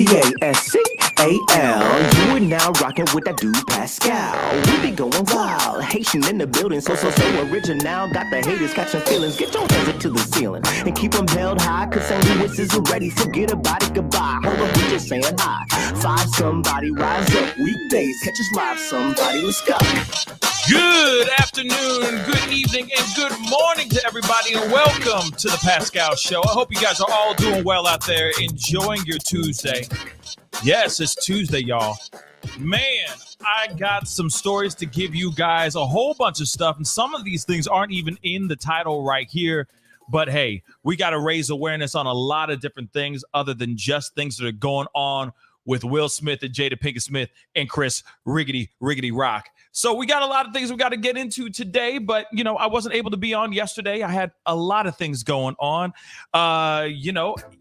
Pascal. You are now rocking with that dude Pascal. We be going wild, Haitian in the building, so original. Got the haters catching feelings. Get your hands up to the ceiling and keep them held high, cause St. Louis isn't ready. Forget about it, goodbye. Hold up, we just saying hi. Five somebody, rise up. Weekdays, catch us live, somebody. Let's go. Good afternoon, good evening, and good morning to everybody, and welcome to the Pascal Show. I hope you guys are all doing well out there, enjoying your Tuesday. Yes, it's Tuesday, y'all. Man, I got some stories to give you guys, a whole bunch of stuff, and some of these things aren't even in the title right here. But hey, we got to raise awareness on a lot of different things other than just things that are going on with Will Smith and Jada Pinkett Smith and Chris Riggedy Rock. So we got a lot of things we got to get into today, but, you know, I wasn't able to be on yesterday. I had a lot of things going on.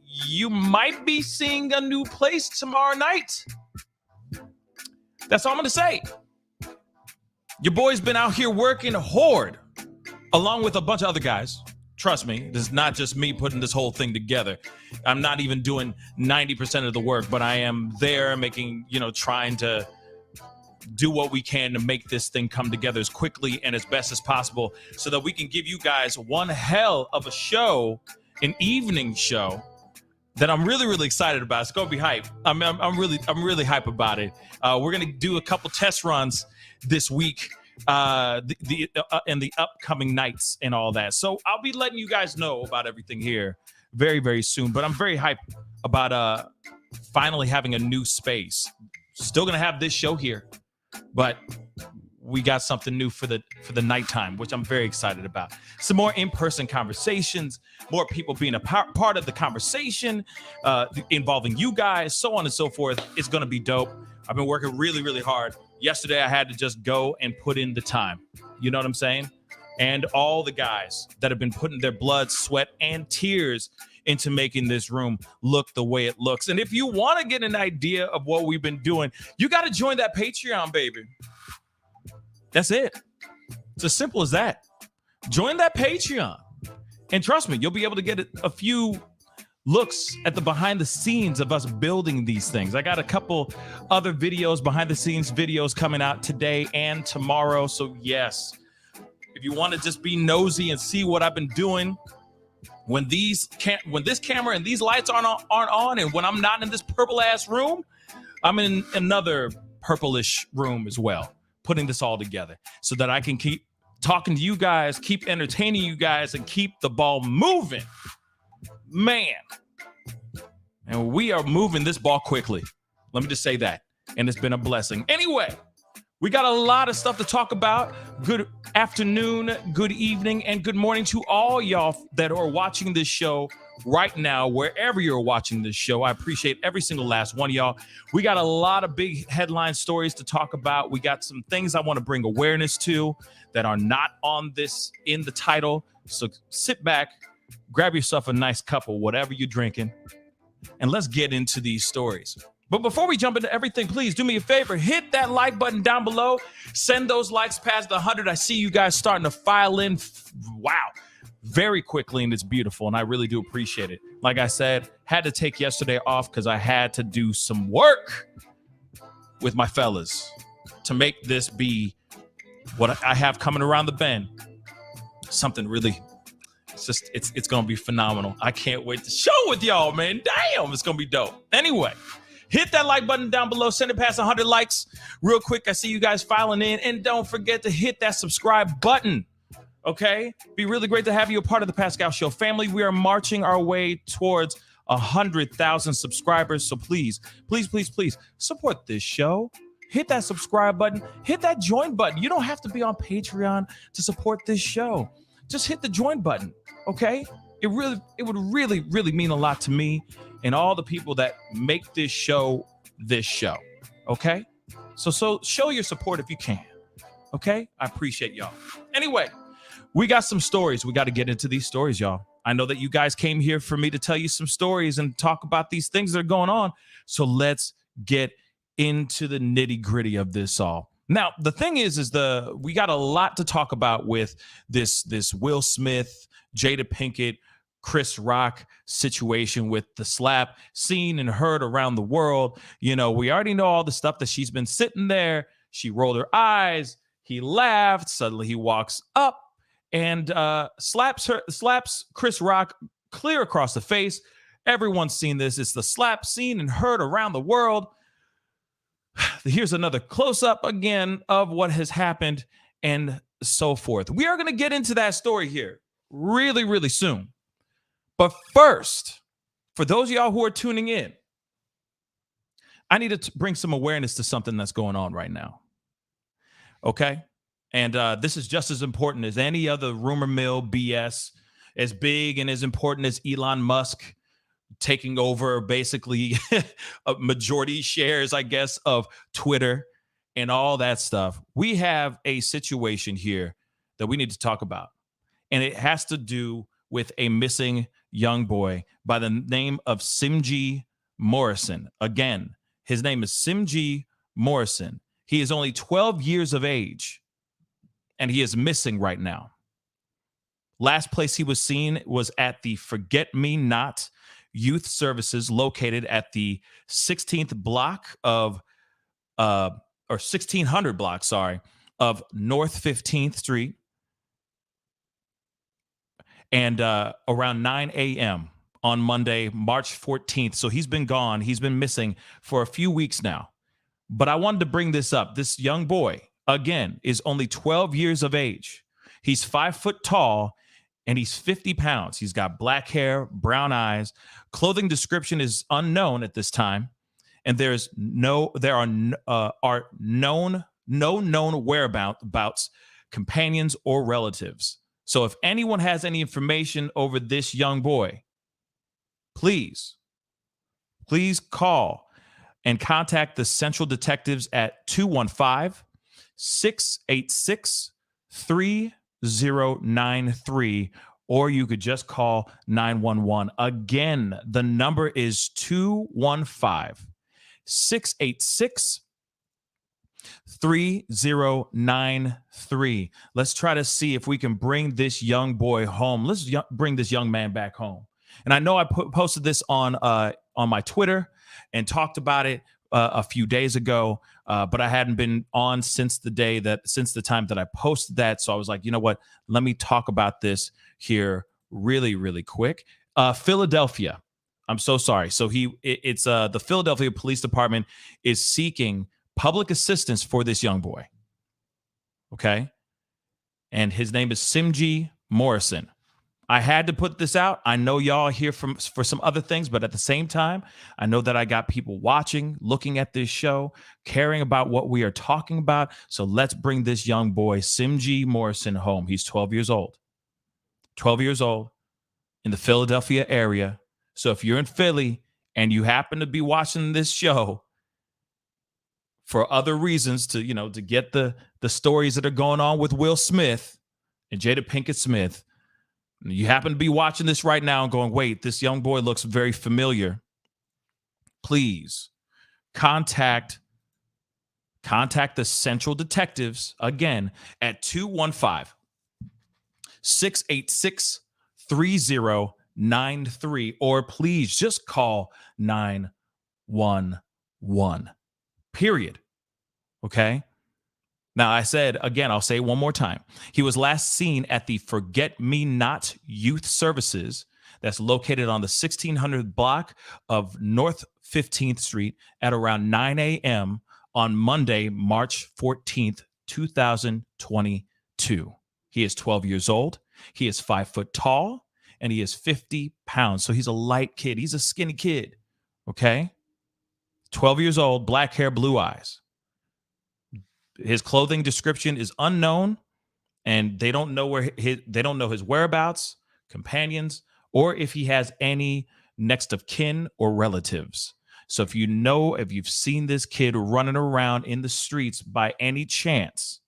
You might be seeing a new place tomorrow night. That's all I'm going to say. Your boy's been out here working hard, along with a bunch of other guys. Trust me, this is not just me putting this whole thing together. I'm not even doing 90% of the work, but I am there making, trying to do what we can to make this thing come together as quickly and as best as possible so that we can give you guys one hell of a show, an evening show that I'm really, really excited about. It's going to be hype. I'm really hype about it. We're going to do a couple test runs this week. In the upcoming nights and all that. So I'll be letting you guys know about everything here very, very soon. But I'm very hyped about finally having a new space. Still gonna have this show here, but we got something new for the nighttime, which I'm very excited about. Some more in-person conversations, more people being a part of the conversation, involving you guys, so on and so forth. It's gonna be dope. I've been working really, really hard. Yesterday, I had to just go and put in the time. You know what I'm saying? And all the guys that have been putting their blood, sweat, and tears into making this room look the way it looks. And if you want to get an idea of what we've been doing, you got to join that Patreon, baby. That's it. It's as simple as that. Join that Patreon. And trust me, you'll be able to get a few looks at the behind the scenes of us building these things. I got a couple other videos, behind the scenes videos coming out today and tomorrow. So yes, if you want to just be nosy and see what I've been doing when this camera and these lights aren't on, and when I'm not in this purple ass room, I'm in another purplish room as well, putting this all together so that I can keep talking to you guys, keep entertaining you guys, and keep the ball moving. Man, and we are moving this ball quickly. Let me just say that. And it's been a blessing. Anyway, we got a lot of stuff to talk about. Good afternoon, good evening, and good morning to all y'all that are watching this show right now, wherever you're watching this show. I appreciate every single last one of y'all. We got a lot of big headline stories to talk about. We got some things I want to bring awareness to that are not on this in the title. So sit back, grab yourself a nice cup of whatever you're drinking, and let's get into these stories. But before we jump into everything, please do me a favor. Hit that like button down below. Send those likes past the 100. I see you guys starting to file in. Wow. Very quickly, and it's beautiful, and I really do appreciate it. Like I said, had to take yesterday off because I had to do some work with my fellas to make this be what I have coming around the bend. Something really... It's going to be phenomenal. I can't wait to show with y'all, man. Damn, it's going to be dope. Anyway, hit that like button down below. Send it past 100 likes real quick. I see you guys filing in. And don't forget to hit that subscribe button, okay? Be really great to have you a part of the Pascal Show family. We are marching our way towards 100,000 subscribers. So please, please, please, please support this show. Hit that subscribe button. Hit that join button. You don't have to be on Patreon to support this show. Just hit the join button, okay? It would really, really mean a lot to me and all the people that make this show, okay? So show your support if you can, okay? I appreciate y'all. Anyway, we got some stories. We got to get into these stories, y'all. I know that you guys came here for me to tell you some stories and talk about these things that are going on. So let's get into the nitty gritty of this all. Now, the thing is we got a lot to talk about with this Will Smith, Jada Pinkett, Chris Rock situation with the slap, seen and heard around the world. We already know all the stuff that she's been sitting there. She rolled her eyes. He laughed. Suddenly he walks up and slaps Chris Rock clear across the face. Everyone's seen this. It's the slap seen and heard around the world. Here's another close-up again of what has happened and so forth. We are going to get into that story here really, really soon. But first, for those of y'all who are tuning in, I need to bring some awareness to something that's going on right now. Okay? And this is just as important as any other rumor mill BS, as big and as important as Elon Musk taking over basically a majority shares, I guess, of Twitter and all that stuff. We have a situation here that we need to talk about. And it has to do with a missing young boy by the name of Simji Morrison. Again, his name is Simji Morrison. He is only 12 years of age, and he is missing right now. Last place he was seen was at the Forget Me Not Youth Services located at the 16th block of, or 1600 block, of North 15th Street. And around 9 a.m. on Monday, March 14th. So he's been gone. He's been missing for a few weeks now. But I wanted to bring this up. This young boy, again, is only 12 years of age. He's 5 foot tall and he's 50 pounds. He's got black hair, brown eyes. Clothing description is unknown at this time. And there are no known whereabouts, companions, or relatives. So if anyone has any information over this young boy, please call and contact the Central Detectives at 215-686-3093, or you could just call 911. Again, the number is 215-686-3093. Let's try to see if we can bring this young boy home. Let's bring this young man back home. And I know I posted this on my Twitter and talked about it a few days ago, but I hadn't been on since the time that I posted that. So I was like, you know what? Let me talk about this here really, really quick. Philadelphia. I'm so sorry. So it's the Philadelphia Police Department is seeking public assistance for this young boy. Okay. And his name is Simji Morrison. I had to put this out. I know y'all are here for some other things, but at the same time, I know that I got people watching, looking at this show, caring about what we are talking about. So let's bring this young boy, Simji Morrison, home. He's 12 years old. 12 years old in the Philadelphia area. So if you're in Philly and you happen to be watching this show for other reasons to get the stories that are going on with Will Smith and Jada Pinkett Smith, you happen to be watching this right now and going, wait, this young boy looks very familiar. Please contact the Central Detectives again at 215-686-3093, or please just call 911. Period. Okay? Now, I said, again, I'll say it one more time. He was last seen at the Forget Me Not Youth Services that's located on the 1600 block of North 15th Street at around 9 a.m. on Monday, March 14th, 2022. He is 12 years old. He is 5 foot tall, and he is 50 pounds. So he's a light kid. He's a skinny kid. Okay? 12 years old, black hair, blue eyes. His clothing description is unknown, and they don't know his whereabouts, companions, or if he has any next of kin or relatives. So if you've seen this kid running around in the streets by any chance,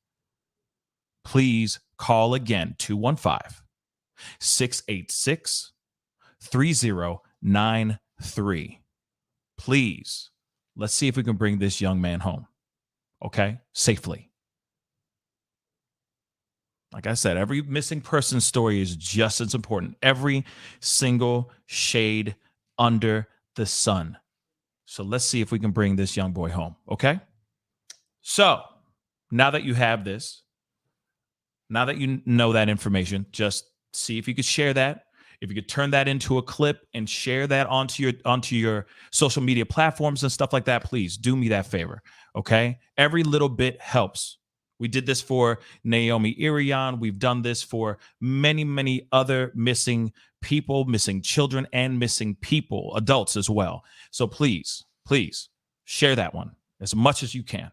please call again, 215-686-3093. Please, let's see if we can bring this young man home. Okay, safely. Like I said, every missing person story is just as important. Every single shade under the sun. So let's see if we can bring this young boy home. Okay. So now that you have this, now that you know that information, just see if you could share that. If you could turn that into a clip and share that onto your social media platforms and stuff like that, please do me that favor. Okay. Every little bit helps. We did this for Naomi Irion. We've done this for many, many other missing people, missing children, and missing people, adults as well. So please, please share that one as much as you can.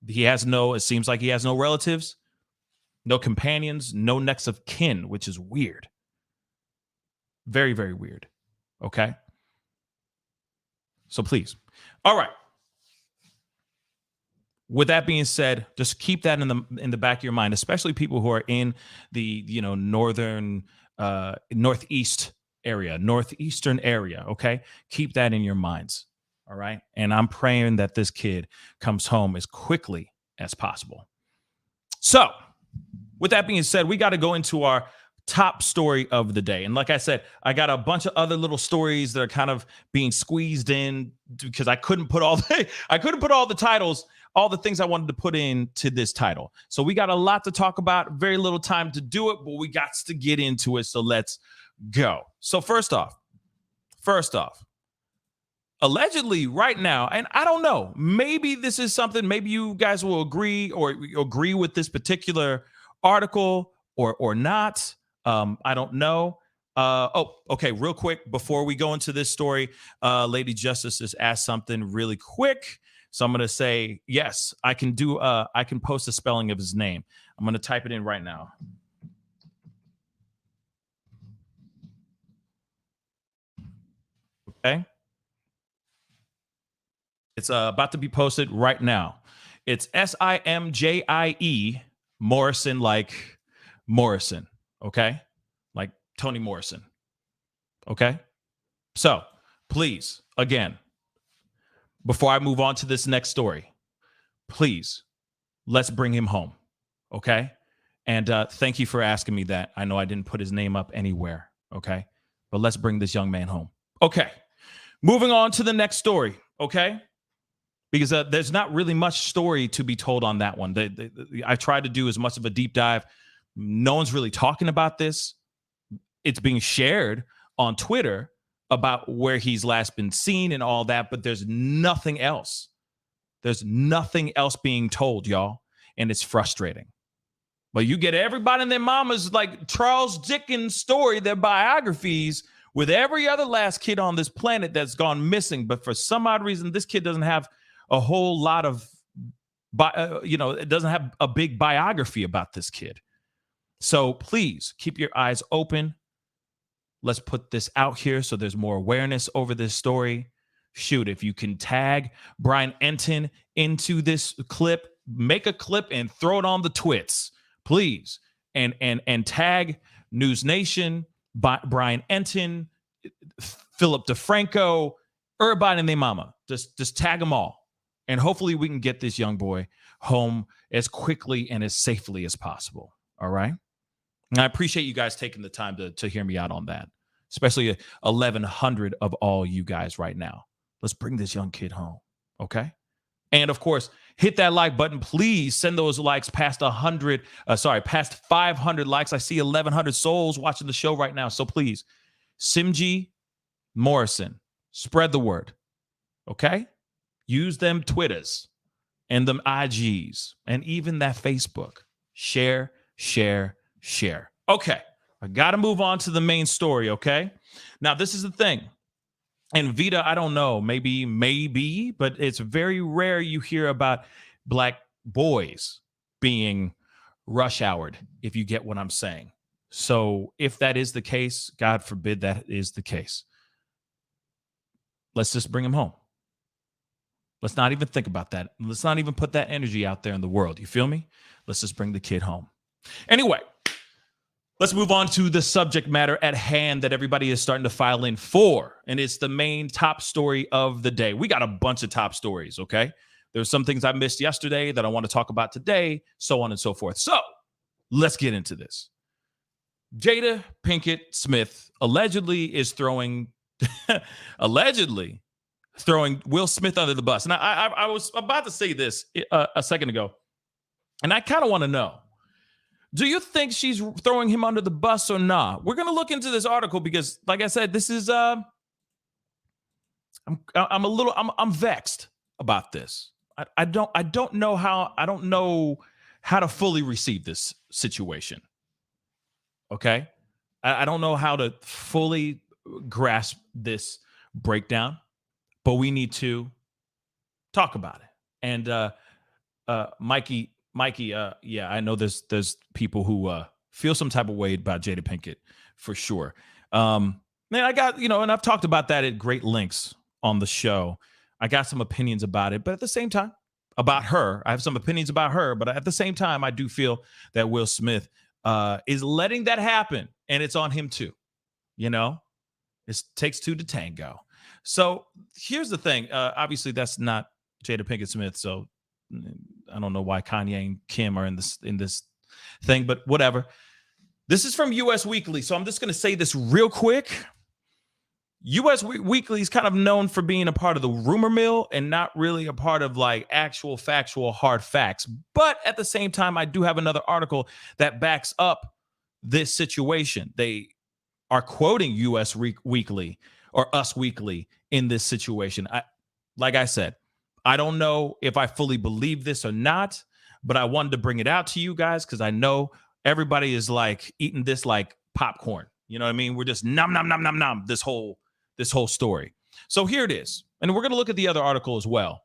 It seems like he has no relatives, no companions, no next of kin, which is weird. Very, very weird. Okay. So please. All right. With that being said, just keep that in the back of your mind, especially people who are in the northern northeastern area. Okay, keep that in your minds. All right, and I'm praying that this kid comes home as quickly as possible. So, with that being said, we got to go into our top story of the day. And like I said, I got a bunch of other little stories that are kind of being squeezed in because I couldn't put all the titles, all the things I wanted to put into this title. So we got a lot to talk about, very little time to do it, but we got to get into it. So let's go. So first off, allegedly right now, and I don't know, maybe this is something, maybe you guys will agree with this particular article or not. I don't know. Okay. Real quick, before we go into this story, Lady Justice has asked something really quick. So I'm going to say, yes, I can post a spelling of his name. I'm going to type it in right now. Okay. It's about to be posted right now. It's Simjie Morrison, like Morrison. Okay. Like Toni Morrison. Okay. So please, again, before I move on to this next story, please, let's bring him home. Okay. And thank you for asking me that. I know I didn't put his name up anywhere. Okay. But let's bring this young man home. Okay. Moving on to the next story. Okay. Because there's not really much story to be told on that one. I tried to do as much of a deep dive. No one's really talking about this. It's being shared on Twitter about where he's last been seen and all that, but there's nothing else. There's nothing else being told, y'all, and it's frustrating. But you get everybody and their mamas like Charles Dickens' story, their biographies, with every other last kid on this planet that's gone missing. But for some odd reason, this kid doesn't have a whole lot of, it doesn't have a big biography about this kid. So please keep your eyes open. Let's put this out here so there's more awareness over this story. Shoot, if you can tag Brian Enton into this clip, make a clip and throw it on the twits, please. And tag News Nation, Brian Enton, Philip DeFranco, everybody and their mama. Just tag them all. And hopefully we can get this young boy home as quickly and as safely as possible. All right. And I appreciate you guys taking the time to hear me out on that, especially 1,100 of all you guys right now. Let's bring this young kid home. Okay. And of course, hit that like button. Please send those likes past 500 likes. I see 1,100 souls watching the show right now. So please, Simjie Morrison, spread the word. Okay. Use them Twitters and them IGs and even that Facebook. Share. Okay. I got to move on to the main story. Okay. Now, this is the thing. And Vita, I don't know, maybe, but it's very rare you hear about black boys being rush houred, if you get what I'm saying. So if that is the case, God forbid that is the case, let's just bring him home. Let's not even think about that. Let's not even put that energy out there in the world. You feel me? Let's just bring the kid home. Anyway, let's move on to the subject matter at hand that everybody is starting to file in for. And it's the main top story of the day. We got a bunch of top stories, okay? There's some things I missed yesterday that I want to talk about today, so on and so forth. So let's get into this. Jada Pinkett Smith allegedly is throwing Will Smith under the bus. And I was about to say this a second ago, and I kind of want to know, do you think she's throwing him under the bus or not? We're going to look into this article because, like I said, this is I'm vexed about this. I don't know how to fully receive this situation. Okay, I don't know how to fully grasp this breakdown, but we need to talk about it. And Mikey, yeah, I know there's people who feel some type of way about Jada Pinkett for sure. Man, I got, and I've talked about that at great lengths on the show. I got some opinions about it, but at the same time, about her, I have some opinions about her, but at the same time, I do feel that Will Smith is letting that happen, and it's on him too. It takes two to tango. So here's the thing. Obviously, that's not Jada Pinkett Smith, so I don't know why Kanye and Kim are in this thing, but whatever. This is from US Weekly, so I'm just going to say this real quick. US Weekly is kind of known for being a part of the rumor mill and not really a part of like actual factual hard facts. But at the same time, I do have another article that backs up this situation. They are quoting US Weekly or Us Weekly in this situation. Like I said, I don't know if I fully believe this or not, but I wanted to bring it out to you guys because I know everybody is like eating this like popcorn. You know what I mean? We're just nom, nom, nom, nom, nom, this whole story. So here it is. And we're going to look at the other article as well,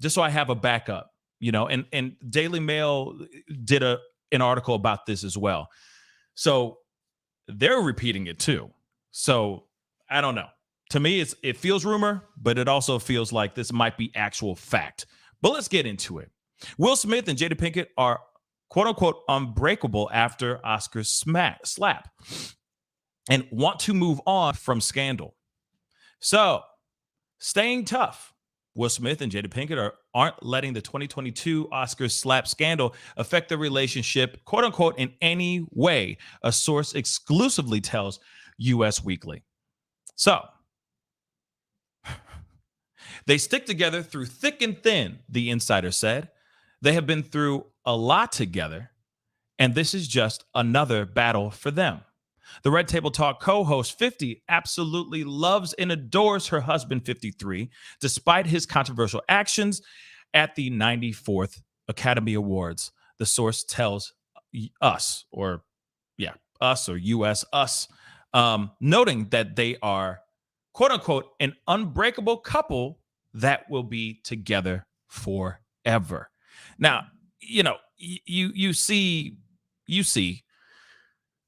just so I have a backup, and Daily Mail did an article about this as well. So they're repeating it too. So I don't know. To me, it feels rumor, but it also feels like this might be actual fact. But let's get into it. Will Smith and Jada Pinkett are quote unquote unbreakable after Oscar's slap and want to move on from scandal. So, staying tough. Will Smith and Jada Pinkett aren't letting the 2022 Oscars slap scandal affect their relationship, quote unquote, in any way, a source exclusively tells US Weekly. So, they stick together through thick and thin, the insider said. They have been through a lot together, and this is just another battle for them. The Red Table Talk co-host 50 absolutely loves and adores her husband 53, despite his controversial actions at the 94th Academy Awards. The source tells us, or US, noting that they are, quote unquote, an unbreakable couple that will be together forever. Now, you see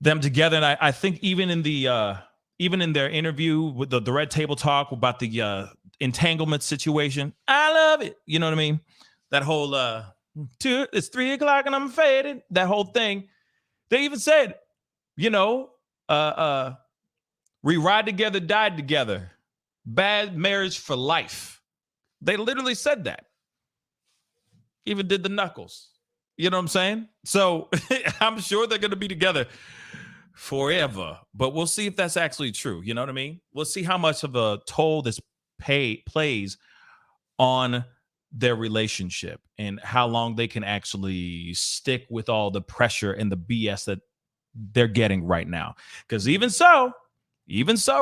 them together, and I think even in their interview with the Red Table Talk about the entanglement situation, I love it. You know what I mean? That whole it's 3:00 and I'm faded. That whole thing. They even said, we ride together, died together. Bad marriage for life. They literally said that. Even did the knuckles. You know what I'm saying? So I'm sure they're going to be together forever, but we'll see if that's actually true. You know what I mean? We'll see how much of a toll this plays on their relationship and how long they can actually stick with all the pressure and the BS that they're getting right now. Because even so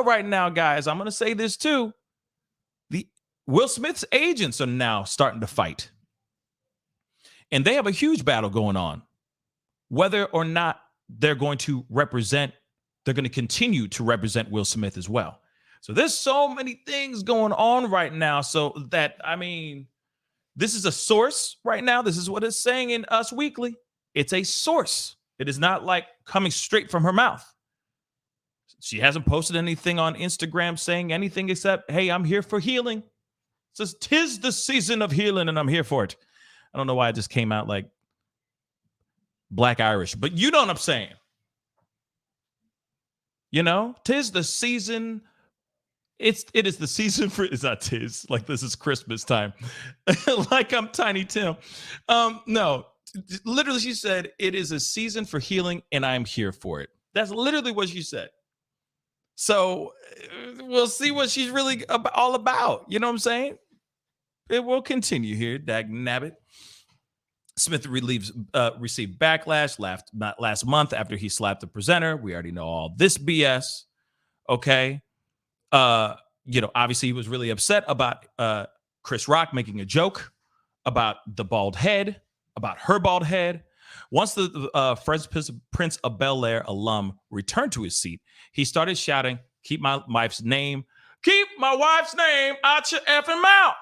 right now, guys, I'm going to say this too. The Will Smith's agents are now starting to fight. And they have a huge battle going on. Whether or not they're going to continue to represent Will Smith as well. So there's so many things going on right now. So that, this is a source right now. This is what it's saying in Us Weekly. It's a source. It is not like coming straight from her mouth. She hasn't posted anything on Instagram saying anything except, hey, I'm here for healing. It says, 'tis the season of healing and I'm here for it. I don't know why it just came out like Black Irish, but you know what I'm saying. 'Tis the season. It is the season for, it's not 'tis, like this is Christmas time. Like I'm Tiny Tim. No, Literally, she said, "It is a season for healing, and I'm here for it." That's literally what she said. So we'll see what she's really all about. You know what I'm saying? It will continue here, dag nabbit. Smith received backlash last month after he slapped the presenter. We already know all this BS. Okay. Obviously he was really upset about Chris Rock making a joke about the bald head, about her bald head. Once the Fresh Prince of Bel-Air alum returned to his seat, he started shouting, keep my wife's name out your effing mouth.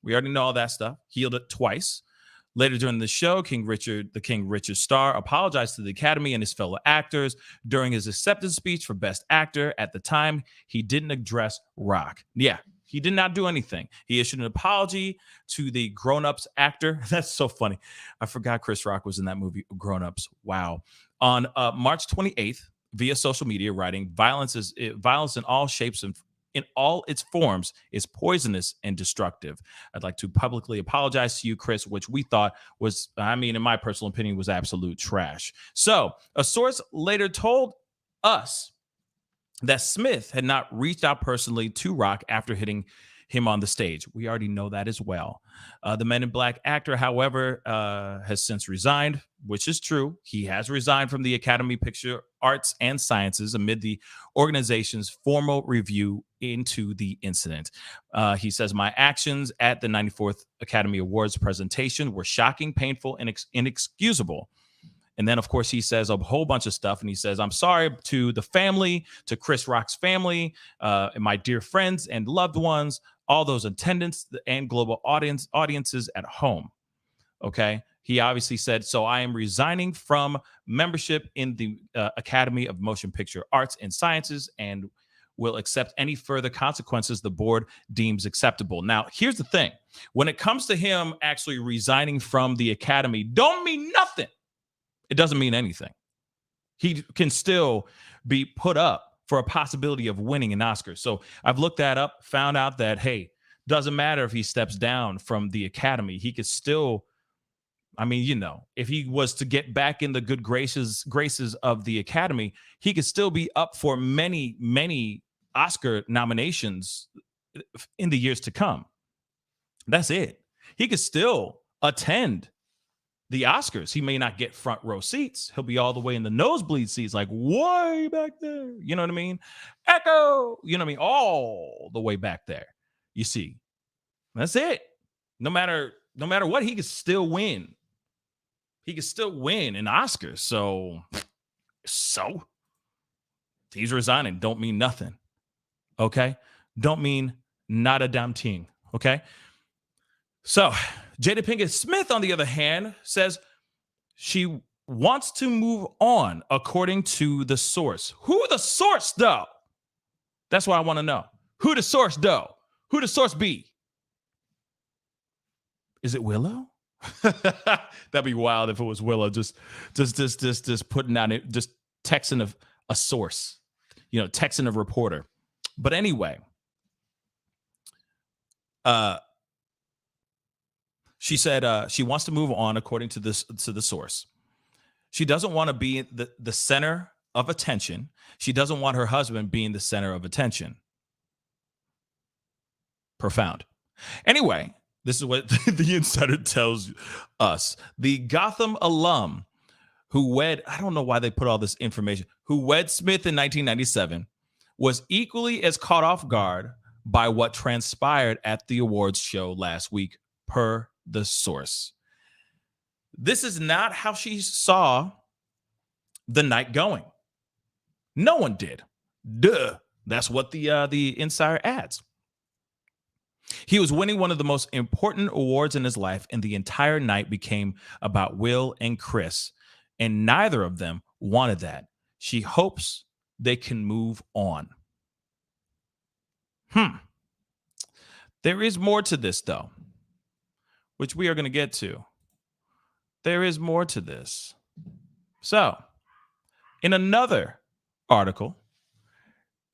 We already know all that stuff. He yelled it twice. Later during the show, the King Richard star apologized to the Academy and his fellow actors during his acceptance speech for Best Actor. At the time, he didn't address Rock. Yeah, he did not do anything. He issued an apology to the Grown Ups actor. That's so funny. I forgot Chris Rock was in that movie, Grown Ups. Wow. On March 28th, via social media, writing, violence in all shapes and in all its forms is poisonous and destructive. I'd like to publicly apologize to you, Chris, which we thought was, in my personal opinion, was absolute trash. So a source later told us that Smith had not reached out personally to Rock after hitting him on the stage. We already know that as well. The Men in Black actor, however, has since resigned, which is true. He has resigned from the Academy Picture Arts and Sciences amid the organization's formal review into the incident. He says, my actions at the 94th Academy Awards presentation were shocking, painful, and inexcusable. And then, of course, he says a whole bunch of stuff. And he says, I'm sorry to the family, to Chris Rock's family, and my dear friends and loved ones, all those attendants and global audiences at home. Okay. He obviously said, so I am resigning from membership in the Academy of Motion Picture Arts and Sciences and will accept any further consequences the board deems acceptable. Now, here's the thing. When it comes to him actually resigning from the Academy, don't mean nothing. It doesn't mean anything. He can still be put up for a possibility of winning an Oscar. So I've looked that up, found out that, hey, doesn't matter if he steps down from the Academy. He could still, if he was to get back in the good graces of the Academy, he could still be up for many, many Oscar nominations in the years to come. That's it. He could still attend the Oscars. He may not get front row seats. He'll be all the way in the nosebleed seats, like way back there. You know what I mean? Echo. You know what I mean? All the way back there. You see, that's it. No matter what, he could still win. He could still win an Oscar. So he's resigning. Don't mean nothing. Okay? Don't mean not a damn thing. Okay? So Jada Pinkett Smith, on the other hand, says she wants to move on, according to the source. Who the source, though? That's what I want to know. Who the source, though? Who the source be? Is it Willow? That'd be wild if it was Willow. Just putting out it, just texting a source, texting a reporter. But anyway, she said she wants to move on, according to the source. She doesn't want to be the center of attention. She doesn't want her husband being the center of attention. Profound. Anyway, this is what the insider tells us. The Gotham alum who wed, I don't know why they put all this information, who wed Smith in 1997 was equally as caught off guard by what transpired at the awards show last week, per the source. This is not how she saw the night going. No one did. Duh. That's what the insider adds. He was winning one of the most important awards in his life, and the entire night became about Will and Chris, and neither of them wanted that. She hopes they can move on. There is more to this, though, which we are going to get to. There is more to this. So, in another article,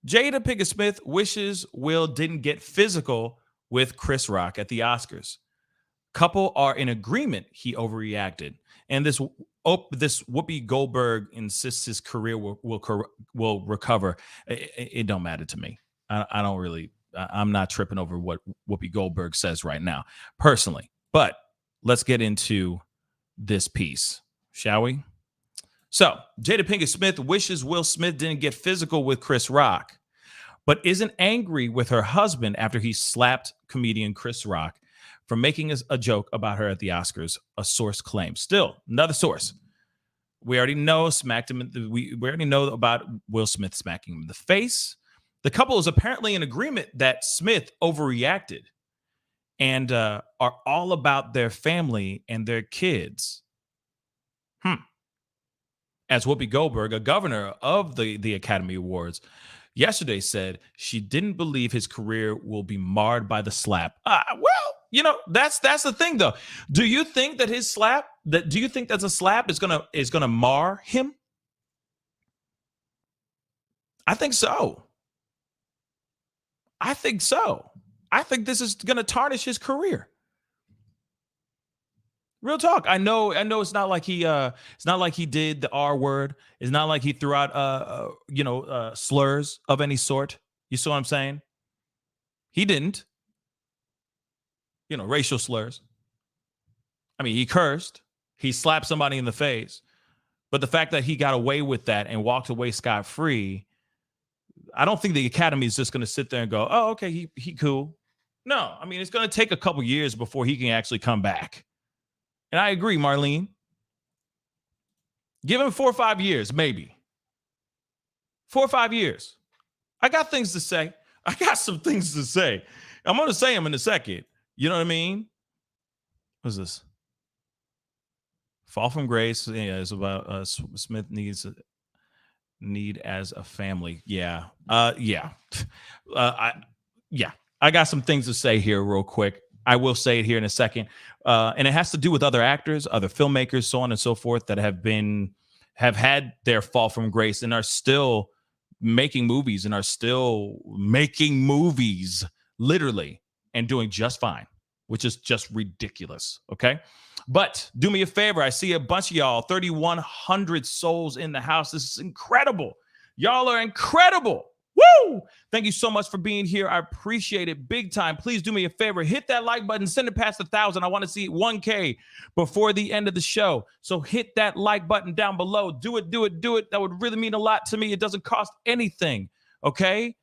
Jada Pinkett Smith wishes Will didn't get physical with Chris Rock at the Oscars. Couple are in agreement he overreacted, And this Whoopi Goldberg insists his career will recover. It don't matter to me. I don't really. I'm not tripping over what Whoopi Goldberg says right now, personally. But let's get into this piece, shall we? So, Jada Pinkett Smith wishes Will Smith didn't get physical with Chris Rock, but isn't angry with her husband after he slapped comedian Chris Rock for making a joke about her at the Oscars, a source claims. Still, another source. We already know we already know about Will Smith smacking him in the face. The couple is apparently in agreement that Smith overreacted and are all about their family and their kids. As Whoopi Goldberg, a governor of the Academy Awards, yesterday said she didn't believe his career will be marred by the slap. Well, that's the thing though. Do you think that his slap, do you think that a slap is gonna mar him? I think so. I think this is gonna tarnish his career. Real talk. I know it's not like he did the R word. It's not like he threw out slurs of any sort. You see what I'm saying? He didn't. Racial slurs. I mean, he cursed. He slapped somebody in the face. But the fact that he got away with that and walked away scot-free, I don't think the Academy is just going to sit there and go, "Oh, okay, he cool." No, I mean, it's going to take a couple years before he can actually come back. And I agree, Marlene. Give him 4 or 5 years, maybe. 4 or 5 years. I got things to say. I got some things to say. I'm going to say them in a second. You know what I mean? What's this? Fall from Grace. Yeah, it's about Smith need as a family. Yeah. Yeah. I got some things to say here real quick. I will say it here in a second. And it has to do with other actors, other filmmakers, so on and so forth, that have had their fall from grace and are still making movies literally, and doing just fine, which is just ridiculous. Okay. But do me a favor. I see a bunch of y'all, 3,100 souls in the house. This is incredible. Y'all are incredible. Woo! Thank you so much for being here. I appreciate it big time. Please do me a favor. Hit that like button. Send it past 1,000. I want to see 1K before the end of the show. So hit that like button down below. Do it. That would really mean a lot to me. It doesn't cost anything. Okay?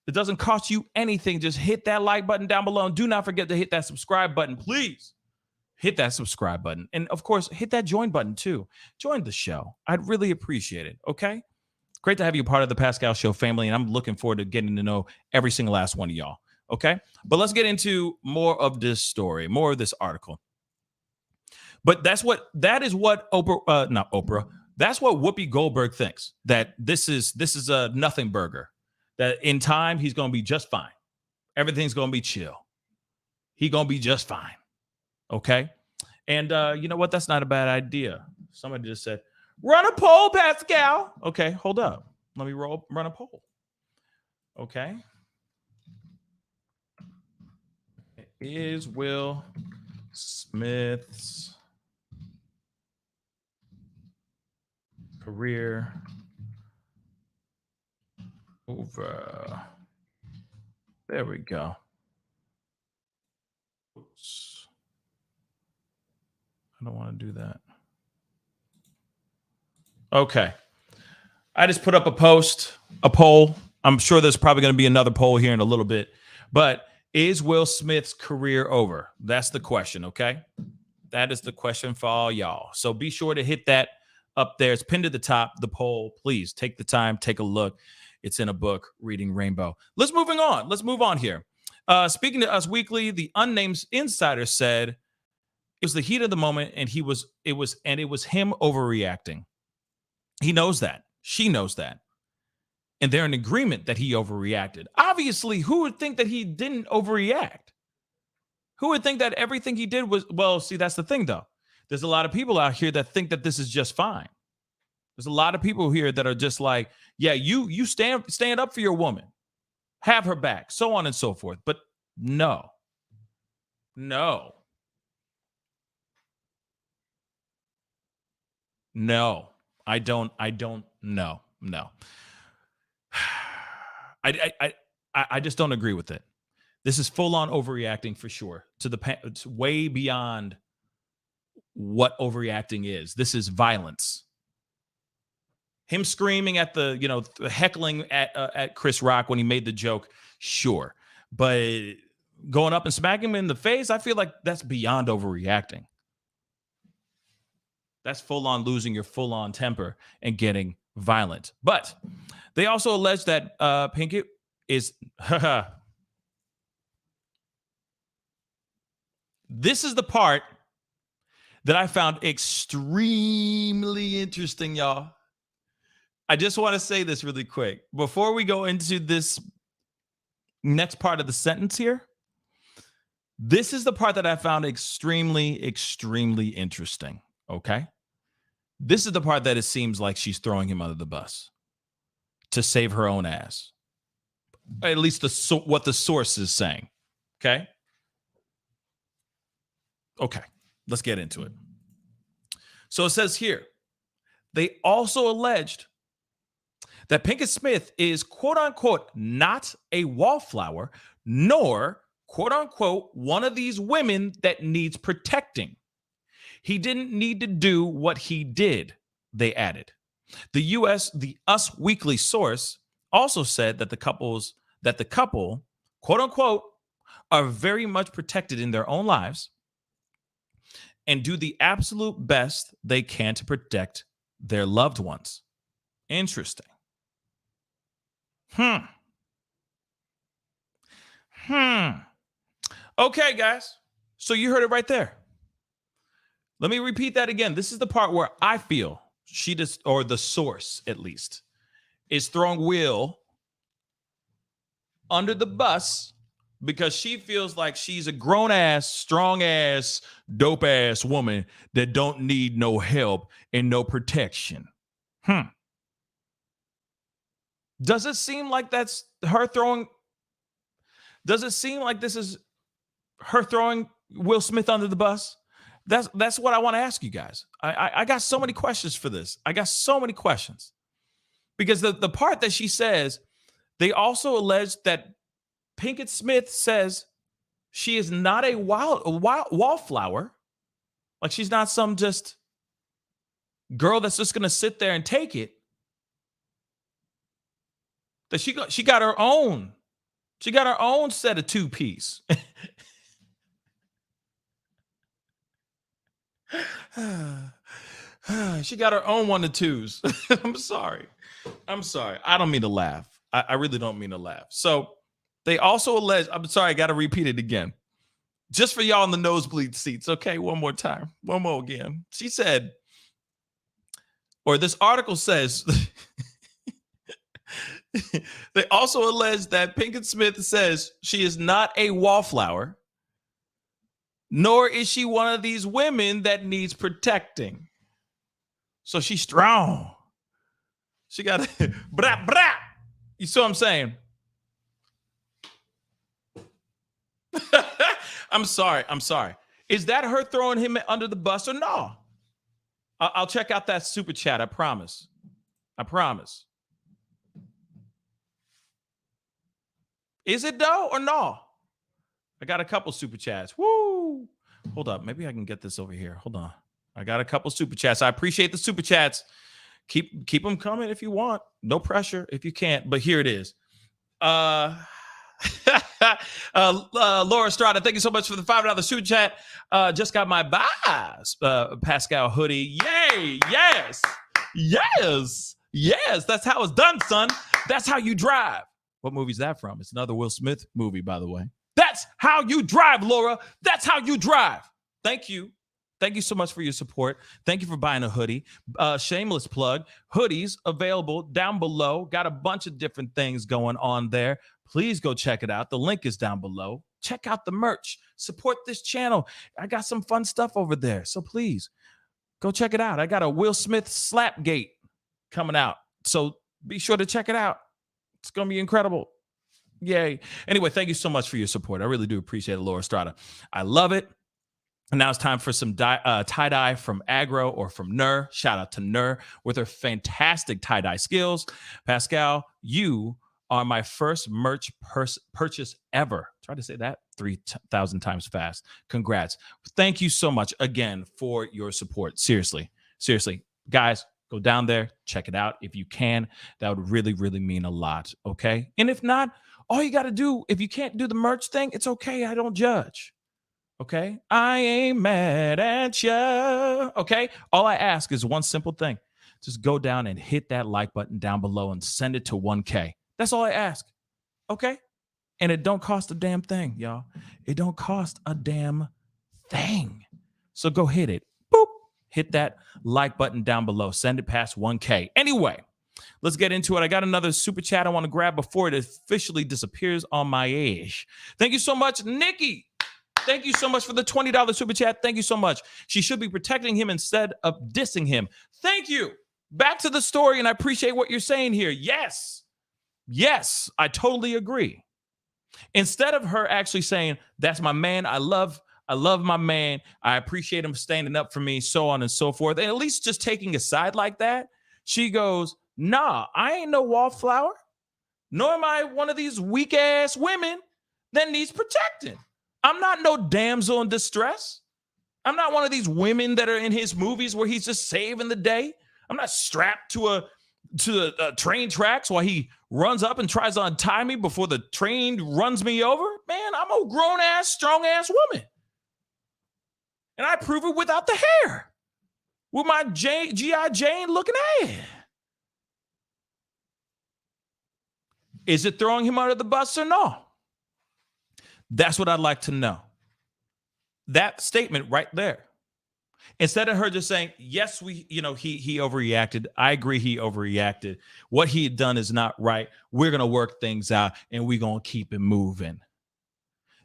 It doesn't cost you anything. Just hit that like button down below. And do not forget to hit that subscribe button. Please hit that subscribe button. And of course, hit that join button too. Join the show. I'd really appreciate it. Okay? Great to have you part of the Pascal Show family, and I'm looking forward to getting to know every single last one of y'all. Okay? But let's get into more of this story, more of this article. But that's what Whoopi Goldberg thinks, that this is a nothing burger, that in time he's going to be just fine. Everything's going to be chill. He's going to be just fine. Okay? And you know what? That's not a bad idea. Somebody just said, "Run a poll, Pascal." Okay, hold up. Let me run a poll. Okay. Is Will Smith's career over? There we go. Oops. I don't want to do that. Okay. I just put up a poll. I'm sure there's probably going to be another poll here in a little bit. But is Will Smith's career over? That's the question, okay? That is the question for all y'all. So be sure to hit that up there. It's pinned to the top, the poll. Please take the time, take a look. It's in a book, Reading Rainbow. Let's move on here. Speaking to Us Weekly, the unnamed insider said it was the heat of the moment, and it was him overreacting. He knows that. She knows that. And they're in agreement that he overreacted. Obviously, who would think that he didn't overreact? Who would think that everything he did was, well, see, that's the thing, though. There's a lot of people out here that think that this is just fine. There's a lot of people here that are just like, yeah, you stand up for your woman. Have her back, so on and so forth. But no. No, I don't know. No. I just don't agree with it. This is full on overreacting for sure. It's way beyond what overreacting is. This is violence. Him screaming at heckling at Chris Rock when he made the joke, sure. But going up and smacking him in the face, I feel like that's beyond overreacting. That's full on losing your full on temper and getting violent. But they also allege that Pinkett is this is the part that I found extremely interesting, y'all. I just want to say this really quick. Before we go into this next part of the sentence here, this is the part that I found extremely, extremely interesting, okay? This is the part that it seems like she's throwing him under the bus to save her own ass. At least what the source is saying, okay? Okay, let's get into it. So it says here, they also alleged that Pinkett Smith is, quote unquote, not a wallflower, nor, quote unquote, one of these women that needs protecting. He didn't need to do what he did, they added. The Us Weekly source also said that the couple, quote unquote, are very much protected in their own lives and do the absolute best they can to protect their loved ones. Interesting. Okay, guys. So you heard it right there. Let me repeat that again. This is the part where I feel or the source at least, is throwing Will under the bus because she feels like she's a grown-ass, strong-ass, dope-ass woman that don't need no help and no protection. Does it seem like that's her throwing? Does it seem like this is her throwing Will Smith under the bus? That's what I want to ask you guys. I got so many questions for this. I got so many questions. Because the part that she says, they also allege that Pinkett Smith says she is not a wallflower. Like she's not some just girl that's just going to sit there and take it. That she got her own. She got her own set of two-piece. She got her own 1 to 2s. I'm sorry. I don't mean to laugh. I really don't mean to laugh. So they also allege, I'm sorry, I got to repeat it again. Just for y'all in the nosebleed seats. Okay, one more time. One more again. She said, or this article says, they also allege that Pinkett Smith says she is not a wallflower, nor is she one of these women that needs protecting. So she's strong. She got brah, brah. You see what I'm saying? I'm sorry. Is that her throwing him under the bus or no? I'll check out that super chat. I promise. Is it though or no? I got a couple super chats. Woo! Hold up. Maybe I can get this over here. Hold on. I got a couple super chats. I appreciate the super chats. Keep them coming if you want. No pressure if you can't. But here it is. Laura Estrada, thank you so much for the $5 super chat. Just got my Pascal hoodie. Yay! Yes. That's how it's done, son. That's how you drive. What movie's that from? It's another Will Smith movie, by the way. That's how you drive, Laura. That's how you drive. Thank you. Thank you so much for your support. Thank you for buying a hoodie. Shameless plug. Hoodies available down below. Got a bunch of different things going on there. Please go check it out. The link is down below. Check out the merch. Support this channel. I got some fun stuff over there. So please go check it out. I got a Will Smith Slapgate coming out. So be sure to check it out. It's going to be incredible. Yay. Anyway, thank you so much for your support. I really do appreciate it, Laura Estrada. I love it. And now it's time for some tie-dye from Agro or from Nur. Shout out to Nur with her fantastic tie-dye skills. Pascal, you are my first merch purchase ever. Try to say that 3,000 times fast. Congrats. Thank you so much again for your support. Seriously. Guys, go down there, check it out if you can. That would really, really mean a lot, okay? And if not, all you got to do, if you can't do the merch thing, it's okay. I don't judge. Okay. I ain't mad at you. Okay. All I ask is one simple thing. Just go down and hit that like button down below and send it to 1K. That's all I ask. Okay. And it don't cost a damn thing, y'all. It don't cost a damn thing. So go hit it. Boop. Hit that like button down below. Send it past 1K. Anyway, let's get into it. I got another super chat I want to grab before it officially disappears on my edge. Thank you so much, Nikki. Thank you so much for the $20 super chat. Thank you so much. She should be protecting him instead of dissing him. Thank you. Back to the story, and I appreciate what you're saying here. Yes, I totally agree. Instead of her actually saying, that's my man, I love my man, I appreciate him standing up for me, so on and so forth, and at least just taking a side like that, she goes, nah, I ain't no wallflower, nor am I one of these weak-ass women that needs protecting. I'm not no damsel in distress. I'm not one of these women that are in his movies where he's just saving the day. I'm not strapped to a train tracks while he runs up and tries to untie me before the train runs me over. Man, I'm a grown-ass, strong-ass woman. And I prove it without the hair. With my G.I. Jane looking ass. Is it throwing him under the bus or no? That's what I'd like to know. That statement right there. Instead of her just saying, yes, he overreacted. I agree he overreacted. What he had done is not right. We're going to work things out and we're going to keep it moving.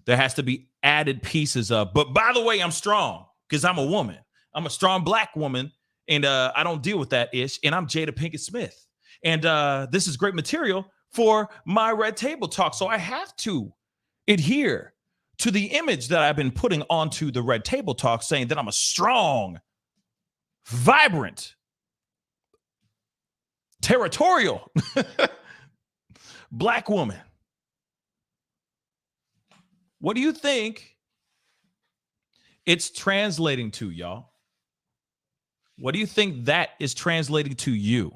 There has to be added pieces of, but by the way, I'm strong because I'm a woman. I'm a strong Black woman and I don't deal with that ish. And I'm Jada Pinkett Smith. And this is great material for my Red Table Talk. So I have to adhere to the image that I've been putting onto the Red Table Talk, saying that I'm a strong, vibrant, territorial Black woman. What do you think it's translating to, y'all? What do you think that is translating to you?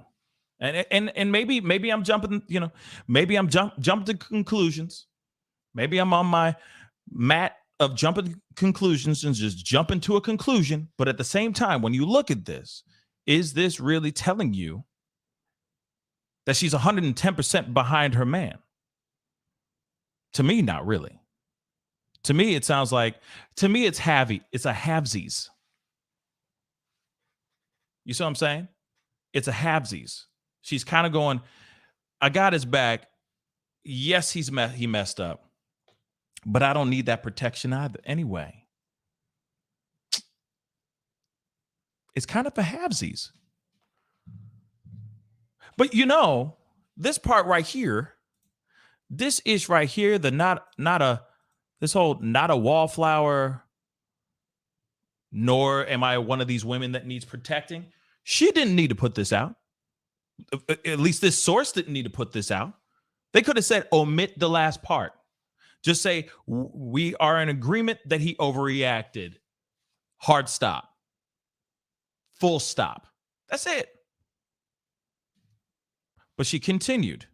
And maybe I'm jumping, maybe I'm jumping to conclusions. Maybe I'm on my mat of jumping conclusions and just jumping to a conclusion. But at the same time, when you look at this, is this really telling you that she's 110% behind her man? To me, not really. To me, it sounds like, to me, it's heavy. It's a halvesies. You see what I'm saying? It's a halvesies. She's kind of going, I got his back. Yes, he messed up. But I don't need that protection either. Anyway, it's kind of a halvesies. But this part right here, this ish right here, the not a wallflower, nor am I one of these women that needs protecting. She didn't need to put this out. At least this source didn't need to put this out. They could have said, omit the last part. Just say, we are in agreement that he overreacted. Hard stop. Full stop. That's it. But she continued.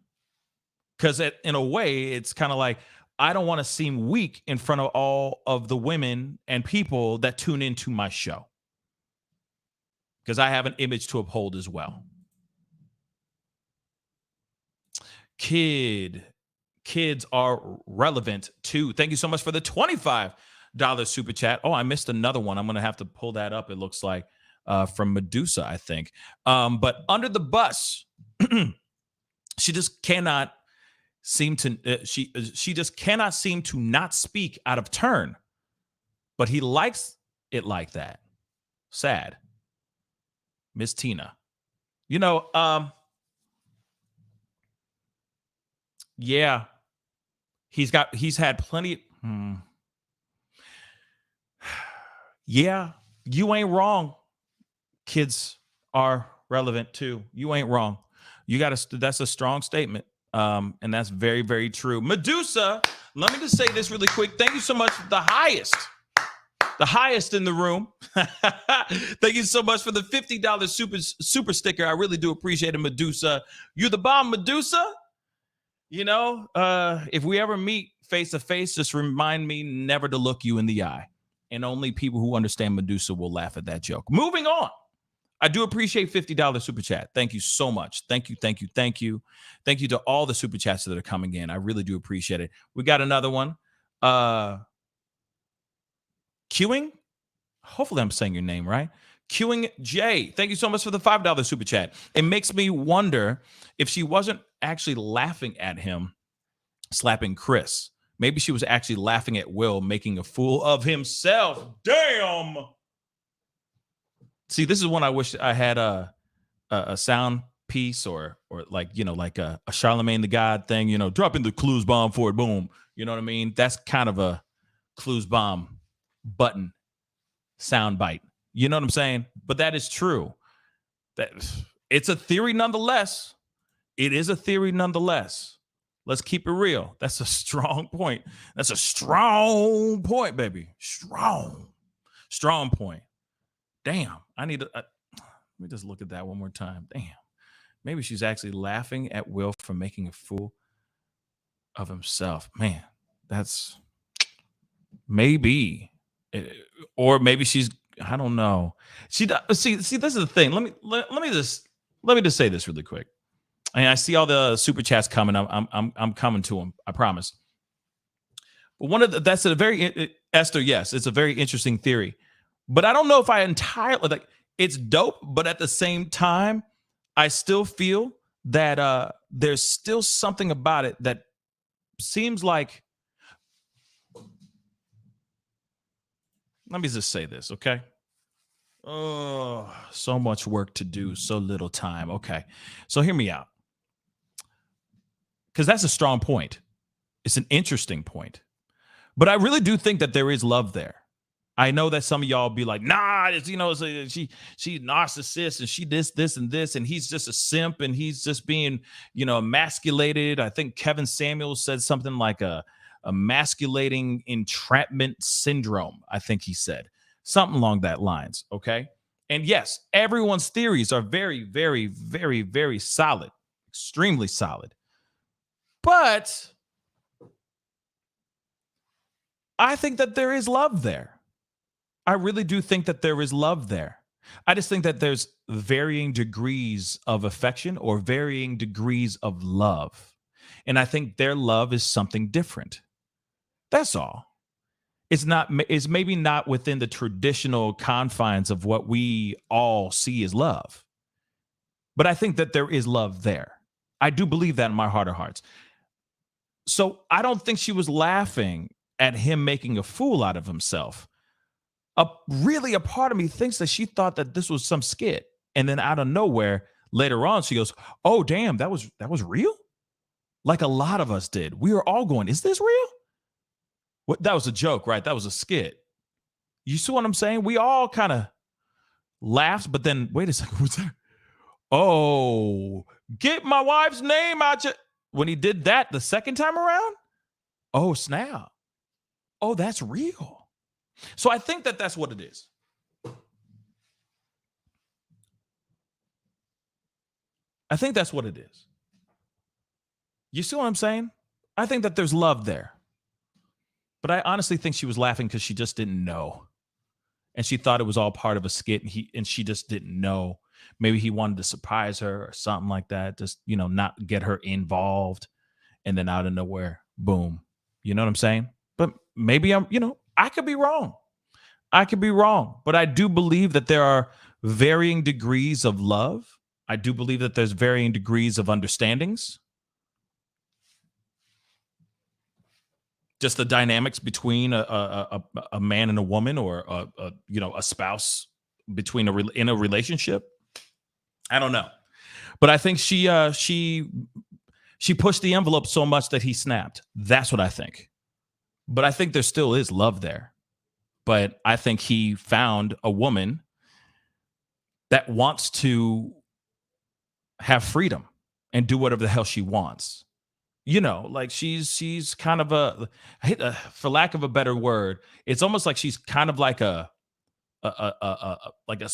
Because in a way, it's kind of like, I don't want to seem weak in front of all of the women and people that tune into my show. Because I have an image to uphold as well. Kids are relevant too. Thank you so much for the $25 super chat. Oh, I missed another one. I'm going to have to pull that up. It looks like from Medusa, I think. But under the bus, she just cannot seem to she just cannot seem to not speak out of turn. But he likes it like that. Sad. Miss Tina. Yeah. He's had plenty. Yeah, you ain't wrong. Kids are relevant too. You ain't wrong. You got to. That's a strong statement, and that's very, very true. Medusa, let me just say this really quick. Thank you so much. The highest in the room. Thank you so much for the $50 super sticker. I really do appreciate it, Medusa. You're the bomb, Medusa. You know, if we ever meet face to face, just remind me never to look you in the eye. And only people who understand Medusa will laugh at that joke. Moving on. I do appreciate $50 super chat. Thank you so much. Thank you, thank you, thank you. Thank you to all the super chats that are coming in. I really do appreciate it. We got another one. Queuing? Hopefully I'm saying your name right. Queuing J. Thank you so much for the $5 super chat. It makes me wonder if she wasn't actually laughing at him slapping Chris. Maybe she was actually laughing at Will making a fool of himself. Damn. See, this is when I wish I had a sound piece or like, you know, like a Charlemagne the God thing, you know, dropping the clues bomb for it, boom. You know what I mean? That's kind of a clues bomb button sound bite. You know what I'm saying? But that is true. That it's a theory nonetheless. It is a theory nonetheless. Let's keep it real. That's a strong point. That's a strong point, baby. Strong point. Damn. I need to let me just look at that one more time. Damn. Maybe she's actually laughing at Will for making a fool of himself. Man, that's maybe. Or maybe she's, I don't know. See, this is the thing. Let me just say this really quick. And I see all the super chats coming. I'm coming to them. I promise. But that's a very Esther. Yes, it's a very interesting theory. But I don't know if I entirely like. It's dope, but at the same time, I still feel that there's still something about it that seems like. Let me just say this, okay? Oh, so much work to do, so little time. Okay, so hear me out. Because that's a strong point. It's an interesting point. But I really do think that there is love there. I know that some of y'all be like, nah, it's, you know, she's narcissist and she this, and this, and he's just a simp and he's just being, you know, emasculated. I think Kevin Samuels said something like a emasculating entrapment syndrome. I think he said something along that lines. Okay. And yes, everyone's theories are very, very, very, very solid, extremely solid. But I think that there is love there. I really do think that there is love there. I just think that there's varying degrees of affection or varying degrees of love. And I think their love is something different. That's all. It's maybe not within the traditional confines of what we all see as love. But I think that there is love there. I do believe that in my heart of hearts. So I don't think she was laughing at him making a fool out of himself. Really, a part of me thinks that she thought that this was some skit. And then out of nowhere, later on, she goes, oh, damn, that was real? Like a lot of us did. We were all going, is this real? What? That was a joke, right? That was a skit. You see what I'm saying? We all kind of laughed, but then, wait a second, what's that? Oh, get my wife's name out. When he did that the second time around, oh, snap. Oh, that's real. So I think that that's what it is. I think that's what it is. You see what I'm saying? I think that there's love there. But I honestly think she was laughing because she just didn't know. And she thought it was all part of a skit and she just didn't know. Maybe he wanted to surprise her or something like that. Just, you know, not get her involved. And then out of nowhere, boom. You know what I'm saying? But maybe I could be wrong. But I do believe that there are varying degrees of love. I do believe that there's varying degrees of understandings. Just the dynamics between a man and a woman, or a spouse in a relationship. I don't know, but I think she pushed the envelope so much that he snapped. That's what I think. But I think there still is love there. But I think he found a woman that wants to have freedom and do whatever the hell she wants. You know, like she's kind of for lack of a better word, it's almost like she's kind of like like a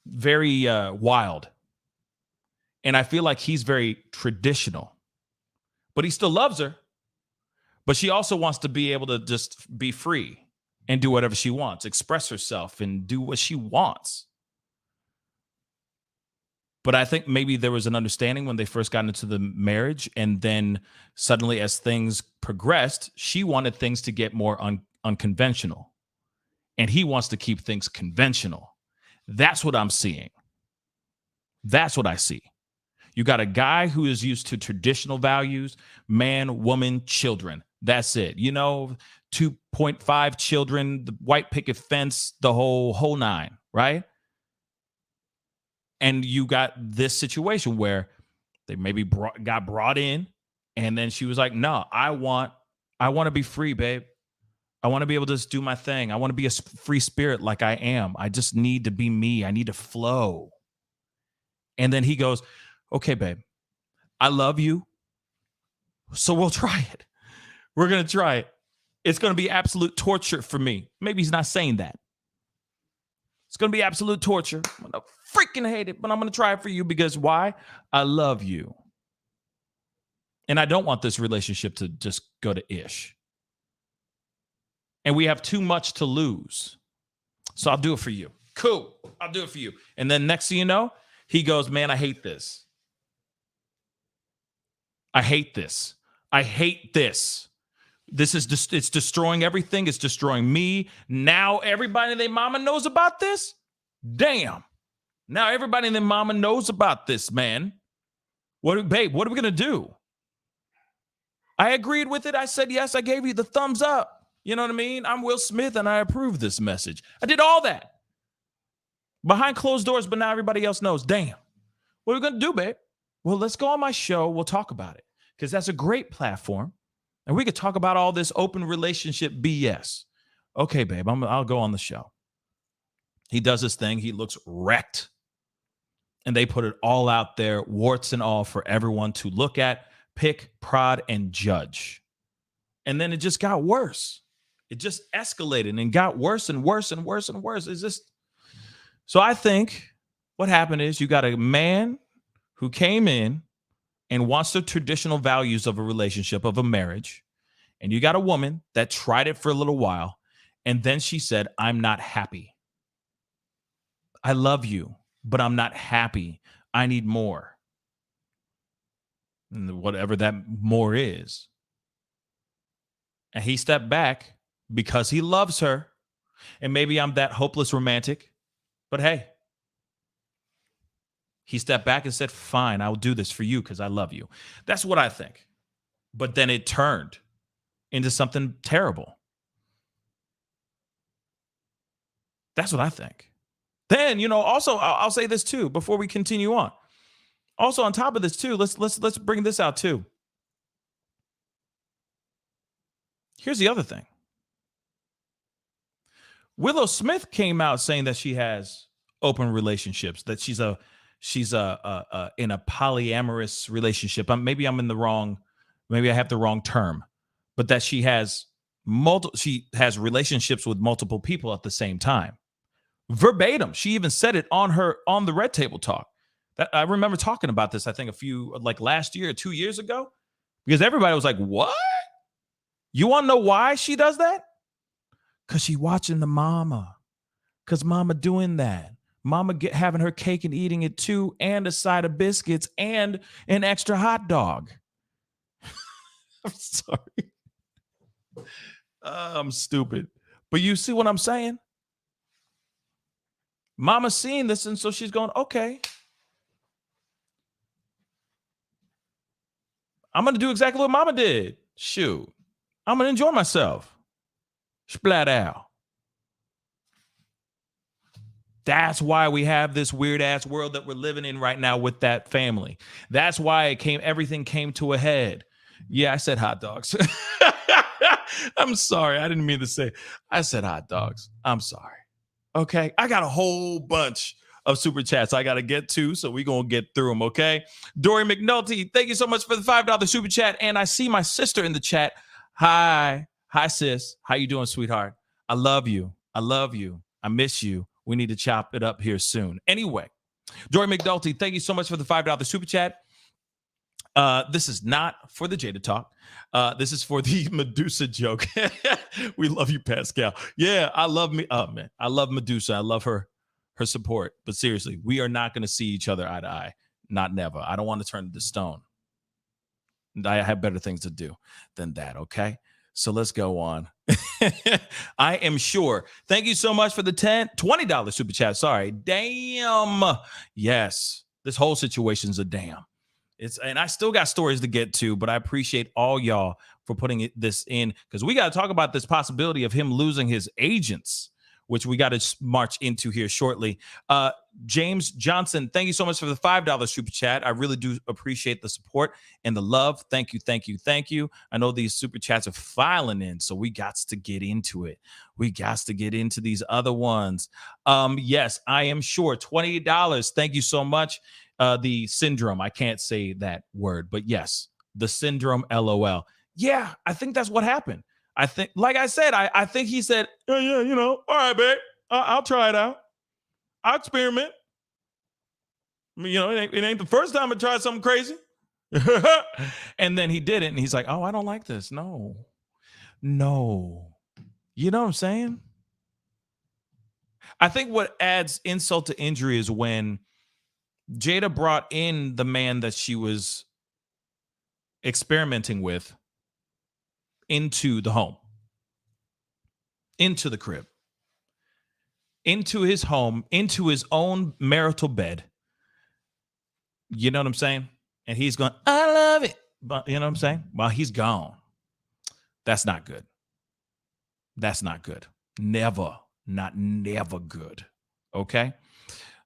very wild. And I feel like he's very traditional, but he still loves her. But she also wants to be able to just be free and do whatever she wants, express herself and do what she wants. But I think maybe there was an understanding when they first got into the marriage. And then suddenly, as things progressed, she wanted things to get more unconventional. And he wants to keep things conventional. That's what I'm seeing. That's what I see. You got a guy who is used to traditional values, man, woman, children. That's it. You know, 2.5 children, the white picket fence, the whole nine, right? And you got this situation where they maybe got brought in, and then she was like, no, I want to be free, babe. I want to be able to just do my thing. I want to be a free spirit like I am. I just need to be me. I need to flow. And then he goes, okay, babe, I love you. So we'll try it. We're going to try it. It's going to be absolute torture for me. Maybe he's not saying that. It's going to be absolute torture. I'm going to freaking hate it, but I'm going to try it for you because why? I love you. And I don't want this relationship to just go to ish. And we have too much to lose. So I'll do it for you. Cool. I'll do it for you. And then next thing you know, he goes, man, I hate this. I hate this. I hate this. This is just, it's destroying everything. It's destroying me. Now everybody and their mama knows about this. Damn. Now everybody and their mama knows about this, man. Babe, what are we going to do? I agreed with it. I said, yes, I gave you the thumbs up. You know what I mean? I'm Will Smith and I approve this message. I did all that behind closed doors, but now everybody else knows. Damn. What are we going to do, babe? Well, let's go on my show. We'll talk about it because that's a great platform. And we could talk about all this open relationship BS. Okay, babe, I'll go on the show. He does his thing. He looks wrecked. And they put it all out there, warts and all, for everyone to look at, pick, prod, and judge. And then it just got worse. It just escalated and got worse and worse and worse and worse. It's just... So I think what happened is you got a man who came in and wants the traditional values of a relationship, of a marriage. And you got a woman that tried it for a little while. And then she said, I'm not happy. I love you, but I'm not happy. I need more. And whatever that more is. And he stepped back because he loves her. And maybe I'm that hopeless romantic. But hey. He stepped back and said, fine, I'll do this for you because I love you. That's what I think. But then it turned into something terrible. That's what I think. Then, also, I'll say this too, before we continue on. Also, on top of this too, let's bring this out too. Here's the other thing. Willow Smith came out saying that she has open relationships, that she's in a polyamorous relationship. Maybe I have the wrong term, but that she has relationships with multiple people at the same time. Verbatim. She even said it on the Red Table Talk. That I remember talking about this, I think last year or 2 years ago, because everybody was like, what? You want to know why she does that? Because she watching the mama. Because mama doing that. Mama having her cake and eating it too, and a side of biscuits and an extra hot dog. I'm sorry. I'm stupid. But you see what I'm saying? Mama's seeing this, and so she's going, okay. I'm going to do exactly what mama did. Shoot. I'm going to enjoy myself. Splat out. That's why we have this weird ass world that we're living in right now with that family. That's why everything came to a head. Yeah, I said hot dogs. I'm sorry. I didn't mean to say. I said hot dogs. I'm sorry. Okay. I got a whole bunch of super chats I got to get to, so we're going to get through them, okay? Dory McNulty, thank you so much for the $5 super chat. And I see my sister in the chat. Hi, sis. How you doing, sweetheart? I love you. I miss you. We need to chop it up here soon. Anyway, Dory McNulty, thank you so much for the $5 super chat. This is not for the Jada talk. This is for the Medusa joke. We love you, Pascal. Yeah, I love me. Oh man, I love Medusa. I love her support. But seriously, we are not going to see each other eye to eye. Not never. I don't want to turn into stone. I have better things to do than that. Okay, so let's go on. I am sure. Thank you so much for the $20 super chat. Sorry, damn. Yes, this whole situation's a damn. And I still got stories to get to, but I appreciate all y'all for putting this in, because we got to talk about this possibility of him losing his agents, which we got to march into here shortly. James Johnson, thank you so much for the $5 super chat. I really do appreciate the support and the love. Thank you. I know these super chats are filing in, so we got to get into it. We got to get into these other ones. Yes, I am sure. $28. Thank you so much. The syndrome. I can't say that word, but yes, the syndrome. LOL. Yeah, I think that's what happened. I think, like I said, I think he said, yeah, all right, babe, I'll try it out. I'll experiment. I mean, it ain't the first time I tried something crazy. And then he did it, and he's like, oh, I don't like this. No. You know what I'm saying? I think what adds insult to injury is when Jada brought in the man that she was experimenting with into the home, into the crib, into his home, into his own marital bed. You know what I'm saying? And he's going, I love it. But you know what I'm saying? While he's gone. That's not good. That's not good. Never good. Okay?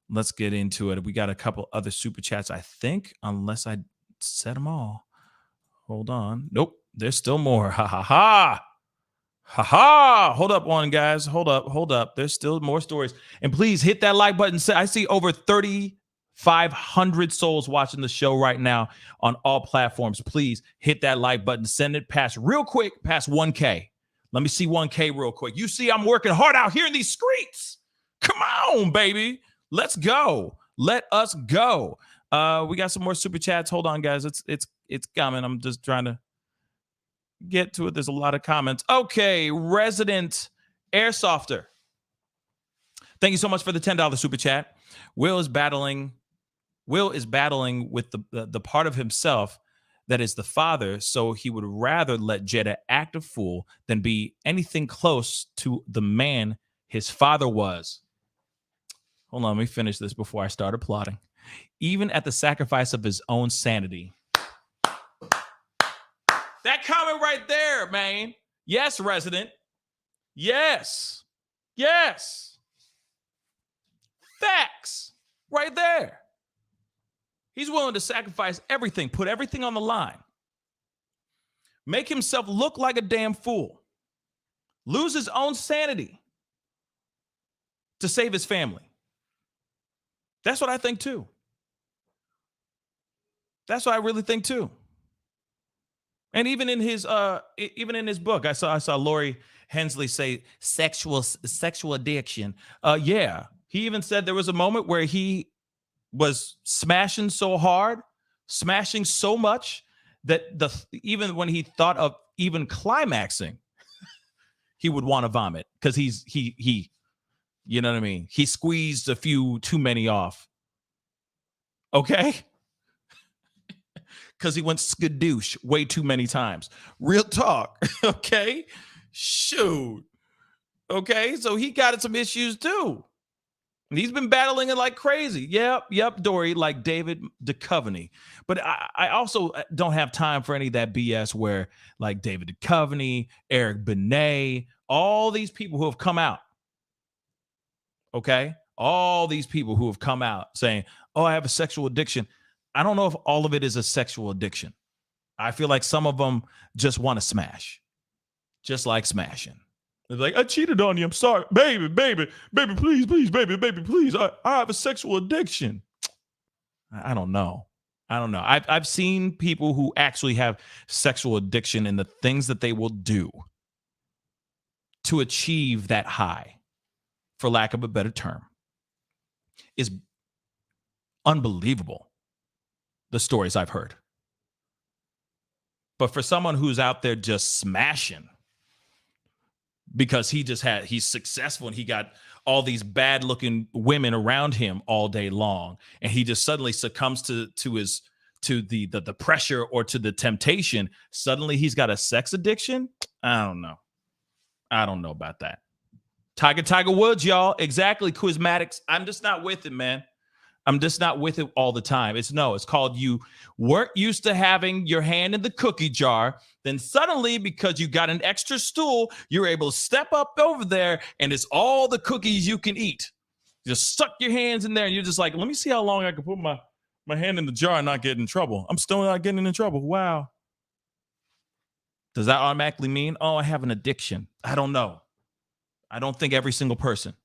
Let's get into it. We got a couple other super chats, I think, unless I said them all. Hold on. Nope. There's still more. Ha ha ha. Ha ha. Hold up one, guys. Hold up. There's still more stories. And please hit that like button. I see over 3,500 souls watching the show right now on all platforms. Please hit that like button. Send it past 1K. Let me see 1K real quick. You see, I'm working hard out here in these streets. Come on, baby. Let's go. Let us go. We got some more super chats. Hold on, guys. It's coming. I'm just trying to get to it. There's a lot of comments. Okay, Resident Airsofter. Thank you so much for the $10 super chat. Will is battling with the part of himself that is the father, so he would rather let Jada act a fool than be anything close to the man his father was. Hold on, let me finish this before I start applauding. Even at the sacrifice of his own sanity. That comment right there, man. Yes, Resident. Yes. Facts. Right there. He's willing to sacrifice everything, put everything on the line. Make himself look like a damn fool. Lose his own sanity to save his family. That's what I think too. That's what I really think too. And even in his book, I saw Lori Hensley say sexual addiction. Yeah, he even said there was a moment where he was smashing so hard, smashing so much that even when he thought of even climaxing, he would want to vomit because he you know what I mean? He squeezed a few too many off. Okay? Because he went skadoosh way too many times. Real talk. Okay? Shoot. Okay? So he got some issues too. And he's been battling it like crazy. Yep, Dory, like David Duchovny. But I also don't have time for any of that BS where like David Duchovny, Eric Benet, all these people who have come out. Okay? All these people who have come out saying, oh, I have a sexual addiction. I don't know if all of it is a sexual addiction. I feel like some of them just want to smash. just like smashing. It's like, I cheated on you. I'm sorry. Baby, please, please. I have a sexual addiction. I don't know. I've seen people who actually have sexual addiction and the things that they will do to achieve that high, for lack of a better term, is unbelievable. The stories I've heard. But for someone who's out there just smashing because he's successful and he got all these bad looking women around him all day long, and he just suddenly succumbs to the pressure or to the temptation, suddenly he's got a sex addiction. I don't know about that. Tiger Woods, y'all. Exactly. Quizmatics. I'm just not with it, man. I'm just not with it all the time. It's called you weren't used to having your hand in the cookie jar. Then suddenly, because you got an extra stool, you're able to step up over there and it's all the cookies you can eat. Just suck your hands in there and you're just like, let me see how long I can put my hand in the jar and not get in trouble. I'm still not getting in trouble. Wow. Does that automatically mean, oh, I have an addiction? I don't know. I don't think every single person.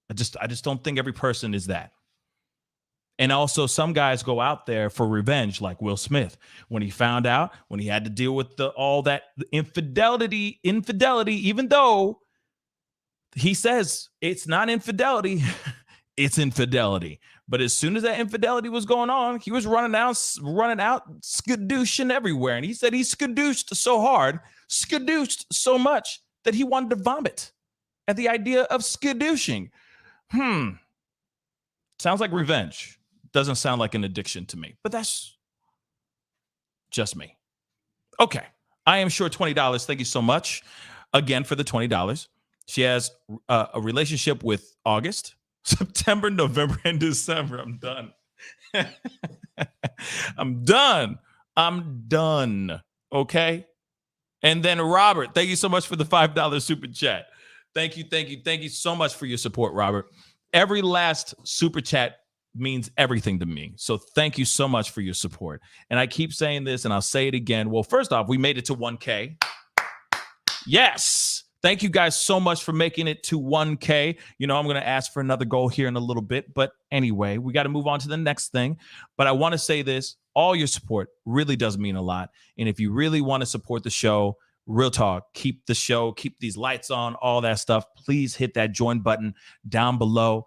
I just don't think every person is that. And also some guys go out there for revenge, like Will Smith, when he found out, when he had to deal with all that infidelity, even though he says it's not infidelity, it's infidelity. But as soon as that infidelity was going on, he was running out, skadoosing everywhere. And he said he skadoosed so hard, skadoosed so much that he wanted to vomit at the idea of skadooshing. Sounds like revenge. Doesn't sound like an addiction to me, but that's just me. Okay. I am sure $20. Thank you so much again for the $20. She has a relationship with August, September, November, and December. I'm done. I'm done. Okay. And then Robert, thank you so much for the $5 super chat. Thank you so much for your support, Robert. Every last super chat means everything to me. So thank you so much for your support. And I keep saying this and I'll say it again. Well, first off, we made it to 1K. Yes. Thank you guys so much for making it to 1K. You know, I'm going to ask for another goal here in a little bit. But anyway, we got to move on to the next thing. But I want to say this. All your support really does mean a lot. And if you really want to support the show, real talk, keep the show, keep these lights on, all that stuff, please hit that join button down below.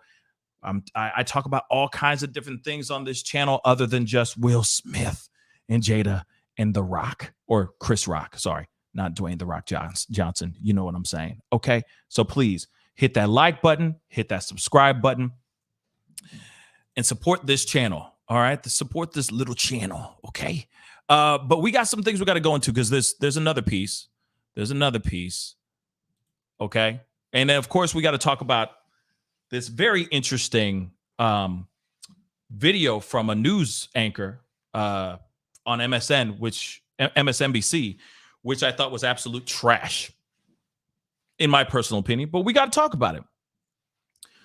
I talk about all kinds of different things on this channel other than just Will Smith and Jada and The Rock, or Chris Rock. Sorry, not Dwayne The Rock Johnson. You know what I'm saying. Okay, so please hit that like button, hit that subscribe button, and support this channel. All right, support this little channel. Okay. But we got some things we got to go into because there's another piece. There's another piece. Okay. And then, of course, we got to talk about this very interesting video from a news anchor on MSNBC, which I thought was absolute trash, in my personal opinion. But we got to talk about it.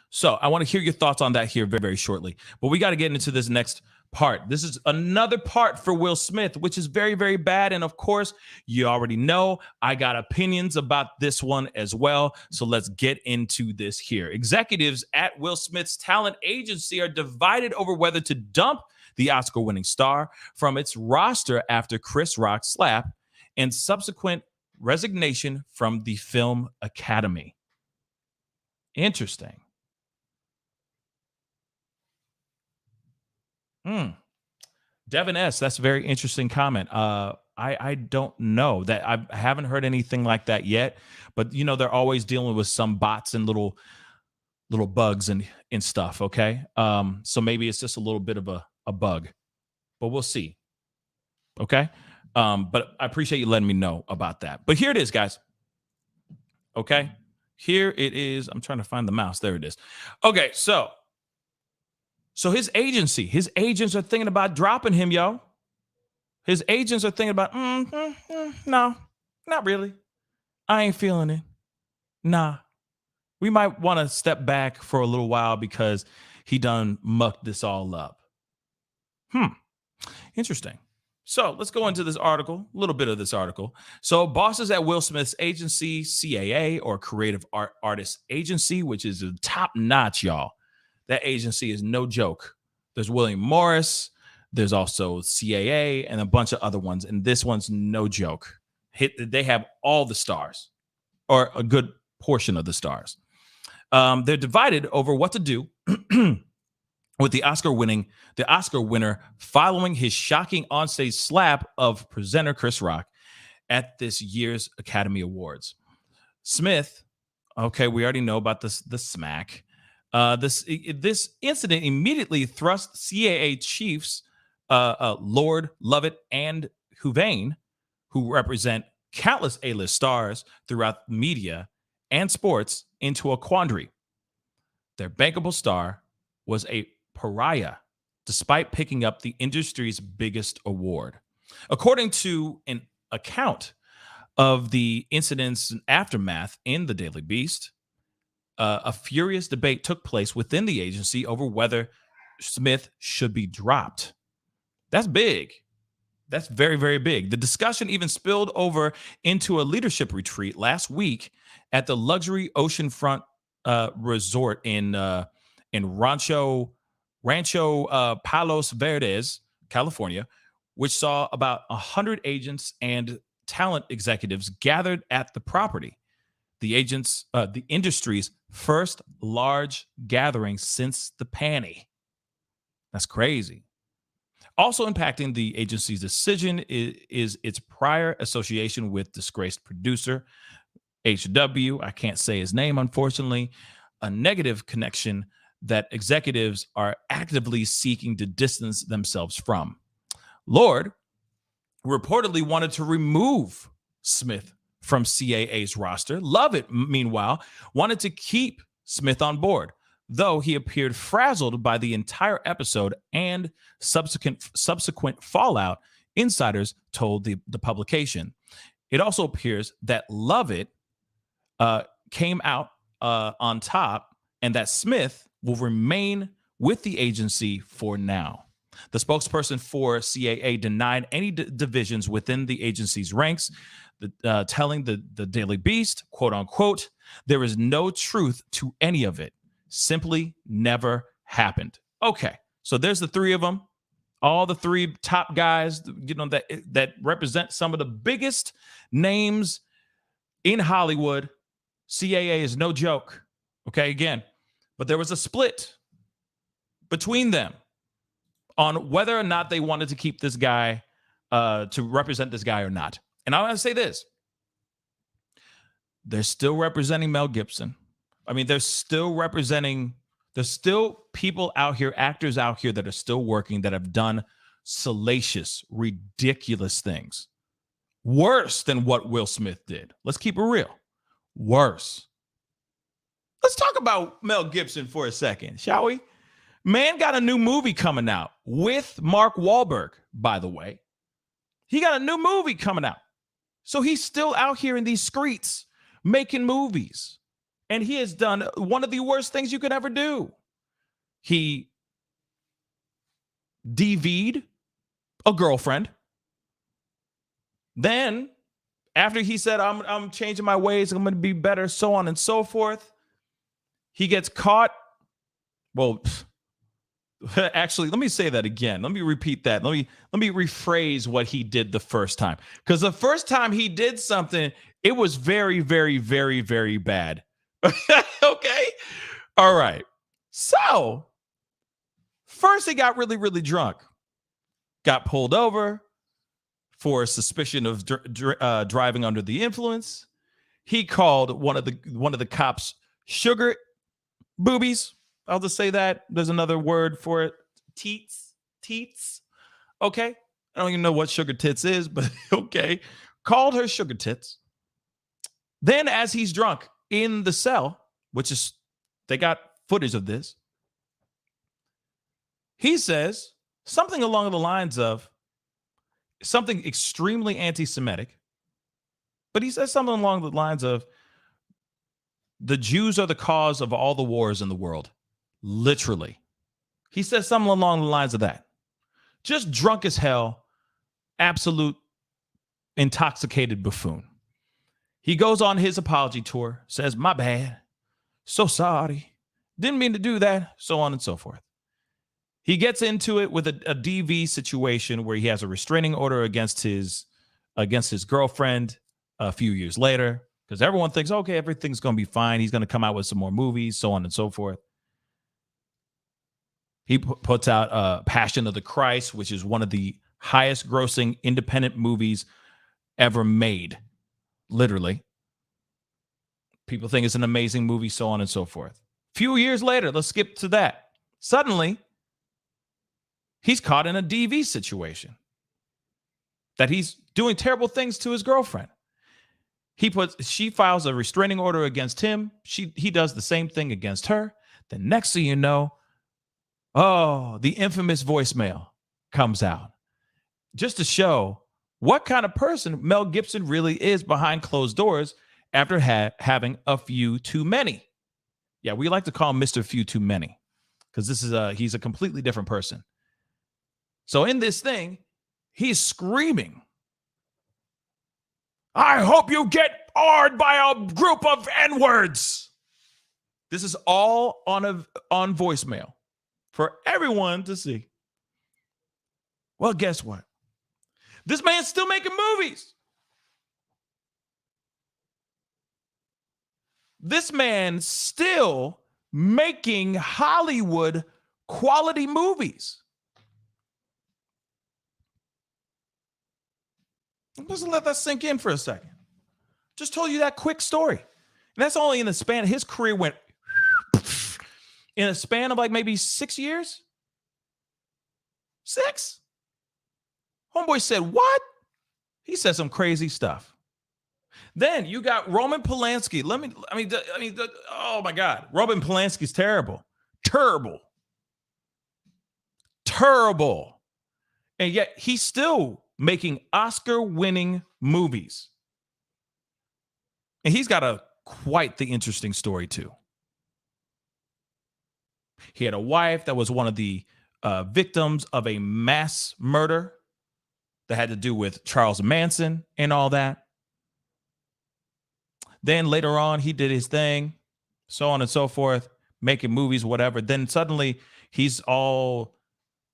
So I want to hear your thoughts on that here very, very shortly. But we got to get into this next part. This is another part for Will Smith, which is very, very bad. And of course, you already know I got opinions about this one as well. So let's get into this here. Executives at Will Smith's talent agency are divided over whether to dump the Oscar-winning star from its roster after Chris Rock's slap and subsequent resignation from the Film Academy. Interesting. Devin S., that's a very interesting comment. I don't know that. I haven't heard anything like that yet, but you know, they're always dealing with some bots and little bugs and stuff. Okay. So maybe it's just a little bit of a bug, but we'll see. Okay. But I appreciate you letting me know about that. But here it is, guys. Okay. Here it is. I'm trying to find the mouse. There it is. Okay. So his agents are thinking about dropping him, yo. His agents are thinking about, no, not really. I ain't feeling it. Nah. We might want to step back for a little while because he done mucked this all up. Interesting. So let's go into this article, a little bit of this article. So bosses at Will Smith's agency, CAA, or Creative Artist Agency, which is top notch, y'all. That agency is no joke. There's William Morris. There's also CAA and a bunch of other ones. And this one's no joke. They have all the stars, or a good portion of the stars. They're divided over what to do with the Oscar winner following his shocking onstage slap of presenter Chris Rock at this year's Academy Awards. Smith, okay, we already know about the smack. This incident immediately thrust CAA chiefs Lord, Lovett, and Huvane, who represent countless A-list stars throughout media and sports, into a quandary. Their bankable star was a pariah, despite picking up the industry's biggest award. According to an account of the incident's aftermath in the Daily Beast, a furious debate took place within the agency over whether Smith should be dropped. That's big. That's very, very big. The discussion even spilled over into a leadership retreat last week at the luxury oceanfront resort in Rancho Palos Verdes, California, which saw about 100 agents and talent executives gathered at the property. The industry's first large gathering since the panty. That's crazy. Also impacting the agency's decision is its prior association with disgraced producer HW. I can't say his name, unfortunately. A negative connection that executives are actively seeking to distance themselves from. Lord reportedly wanted to remove Smith from CAA's roster. Lovett, meanwhile, wanted to keep Smith on board, though he appeared frazzled by the entire episode and subsequent fallout, insiders told the publication. It also appears that Lovett came out on top and that Smith will remain with the agency for now. The spokesperson for CAA denied any divisions within the agency's ranks, telling the Daily Beast, quote unquote, there is no truth to any of it. Simply never happened. Okay, so there's the three of them, all the three top guys, that represent some of the biggest names in Hollywood. CAA is no joke. Okay, again, but there was a split between them on whether or not they wanted to keep this guy to represent this guy or not. And I want to say this: they're still representing Mel Gibson. I mean, there's still people out here, actors out here that are still working, that have done salacious, ridiculous things. Worse than what Will Smith did. Let's keep it real. Worse. Let's talk about Mel Gibson for a second, shall we? Man got a new movie coming out with Mark Wahlberg, by the way. He got a new movie coming out. So he's still out here in these streets making movies. And he has done one of the worst things you could ever do. He DV'd a girlfriend. Then, after he said, I'm changing my ways, I'm going to be better, so on and so forth, he gets caught. Well, actually, let me say that again. Let me repeat that. Let me rephrase what he did the first time. Because the first time he did something, it was very, very, very, very bad. Okay? All right. So, first he got really, really drunk. Got pulled over for suspicion of driving under the influence. He called one of the cops sugar boobies. I'll just say that. There's another word for it. Teats. Okay. I don't even know what sugar tits is, but okay. Called her sugar tits. Then as he's drunk in the cell, which is, they got footage of this, he says something along the lines of something extremely anti-Semitic, but he says something along the lines of the Jews are the cause of all the wars in the world. Literally. He says something along the lines of that. Just drunk as hell, absolute intoxicated buffoon. He goes on his apology tour, says, "My bad. So sorry. Didn't mean to do that," so on and so forth. He gets into it with a DV situation where he has a restraining order against his girlfriend a few years later, because everyone thinks, okay, everything's going to be fine. He's going to come out with some more movies, so on and so forth. He puts out Passion of the Christ, which is one of the highest grossing independent movies ever made. Literally. People think it's an amazing movie, so on and so forth. Few years later, let's skip to that. Suddenly, he's caught in a DV situation that he's doing terrible things to his girlfriend. She files a restraining order against him. He does the same thing against her. Then next thing you know, the infamous voicemail comes out, just to show what kind of person Mel Gibson really is behind closed doors after having a few too many. Yeah, we like to call him Mr. Few Too Many, because he's a completely different person. So in this thing, he's screaming, "I hope you get awed by a group of N-words." This is all on voicemail for everyone to see. Well, guess what? This man's still making movies. This man's still making Hollywood quality movies. Let's let that sink in for a second. Just told you that quick story. And that's only in the span. His career went in a span of like maybe 6 years. 6? Homeboy said, what? He said some crazy stuff. Then you got Roman Polanski. Oh my God. Roman Polanski's terrible. Terrible. And yet he's still making Oscar-winning movies. And he's got quite the interesting story too. He had a wife that was one of the victims of a mass murder that had to do with Charles Manson and all that. Then later on, he did his thing, so on and so forth, making movies, whatever. Then suddenly he's all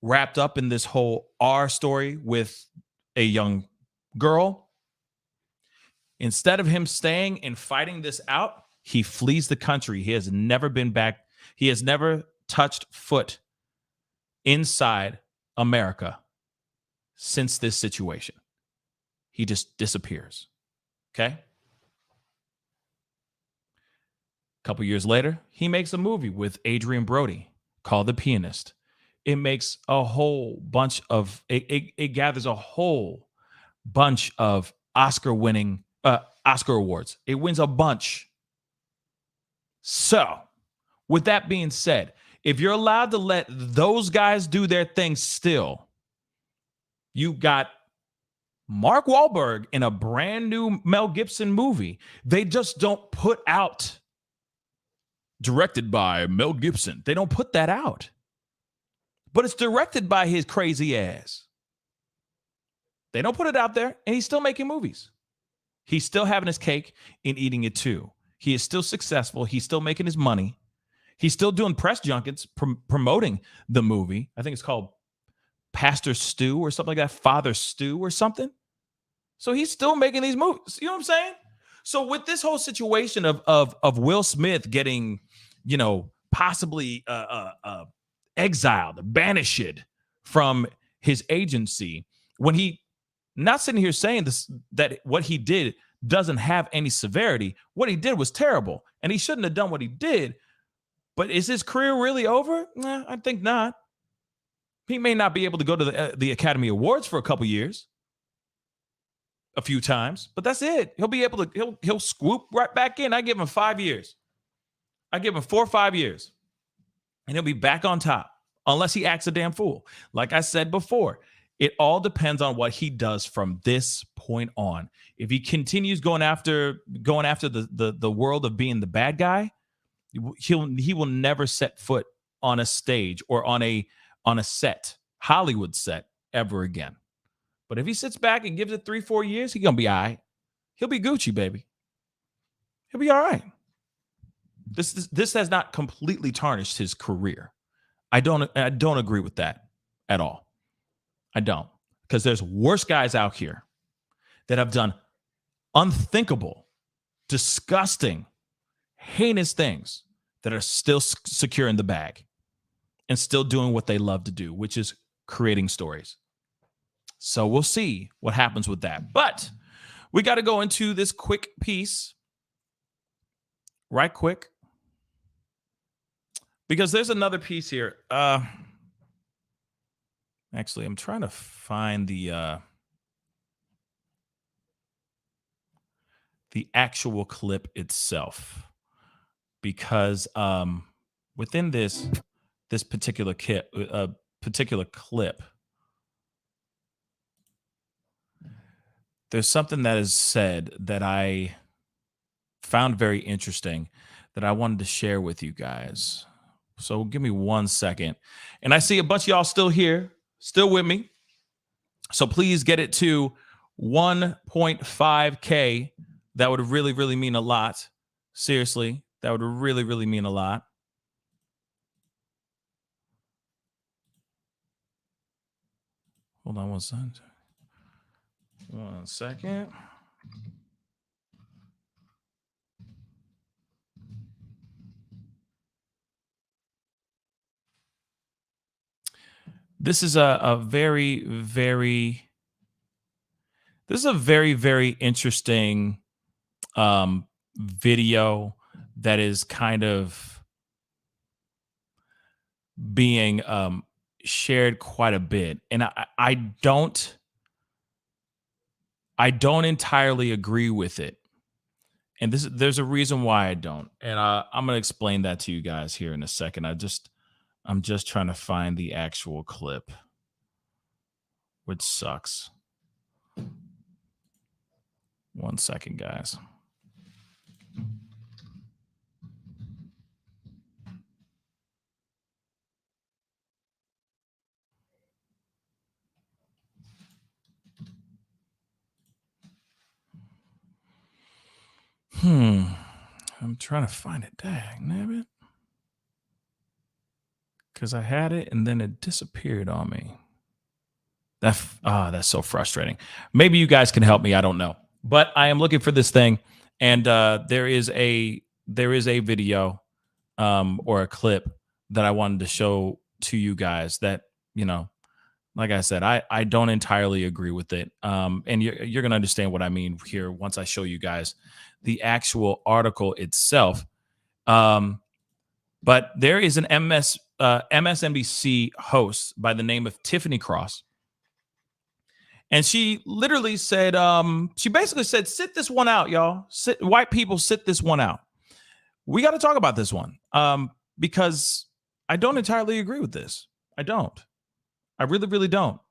wrapped up in this whole R story with a young girl. Instead of him staying and fighting this out, he flees the country. He has never been back. He has never touched foot inside America since this situation. He just disappears. Okay? A couple years later, he makes a movie with Adrian Brody called The Pianist. It makes a whole bunch of, it gathers a whole bunch of Oscar awards. It wins a bunch. So, with that being said, if you're allowed to let those guys do their thing still, you got Mark Wahlberg in a brand new Mel Gibson movie. They just don't put out directed by Mel Gibson. They don't put that out. But it's directed by his crazy ass. They don't put it out there, and he's still making movies. He's still having his cake and eating it too. He is still successful. He's still making his money. He's still doing press junkets promoting the movie. I think it's called Pastor Stew or something like that, Father Stew or something. So he's still making these movies. You know what I'm saying? So with this whole situation of Will Smith getting, possibly exiled, banished from his agency, when he, not sitting here saying this, that what he did doesn't have any severity. What he did was terrible, and he shouldn't have done what he did. But is his career really over? Nah, I think not. He may not be able to go to the Academy Awards for a couple years, a few times, but that's it. He'll be able to, he'll swoop right back in. I give him 5 years. I give him 4 or 5 years, and he'll be back on top, unless he acts a damn fool. Like I said before, it all depends on what he does from this point on. If he continues going after the world of being the bad guy, he will never set foot on a stage or on a set, Hollywood set, ever again. But if he sits back and gives it 3-4 years, he's gonna be all right. He'll be Gucci, baby. He'll be all right. This has not completely tarnished his career. I don't agree with that at all. I don't, because there's worse guys out here that have done unthinkable, disgusting, heinous things that are still secure in the bag and still doing what they love to do, which is creating stories. So we'll see what happens with that. But we got to go into this quick piece right quick, because there's another piece here. Actually, I'm trying to find the actual clip itself, because within this particular clip, there's something that is said that I found very interesting that I wanted to share with you guys. So give me 1 second. And I see a bunch of y'all still here, still with me. So please get it to 1.5K. That would really, really mean a lot. Seriously, that would really, really mean a lot. Hold on 1 second. 1 second. This is a very, very interesting video that is kind of being shared quite a bit, and I don't entirely agree with it, and there's a reason why I don't, and I'm gonna explain that to you guys here in a second. I'm just trying to find the actual clip, which sucks. 1 second, guys. I'm trying to find it. Dang, damn it. Because I had it and then it disappeared on me. That's so frustrating. Maybe you guys can help me. I don't know. But I am looking for this thing, and there is a video or a clip that I wanted to show to you guys that, like I said, I don't entirely agree with it. And you're going to understand what I mean here once I show you guys the actual article itself. But there is an MSNBC host by the name of Tiffany Cross. And she literally said, she basically said, sit this one out, y'all. White people, sit this one out. We got to talk about this one because I don't entirely agree with this. I don't. I really, really don't.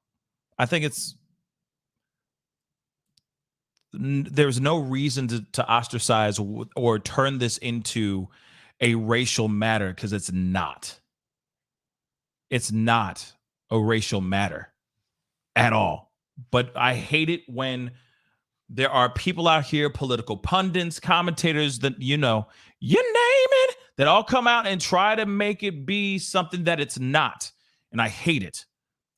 I think there's no reason to ostracize or turn this into a racial matter, because it's not. It's not a racial matter at all. But I hate it when there are people out here, political pundits, commentators, that, you name it, that all come out and try to make it be something that it's not. And I hate it.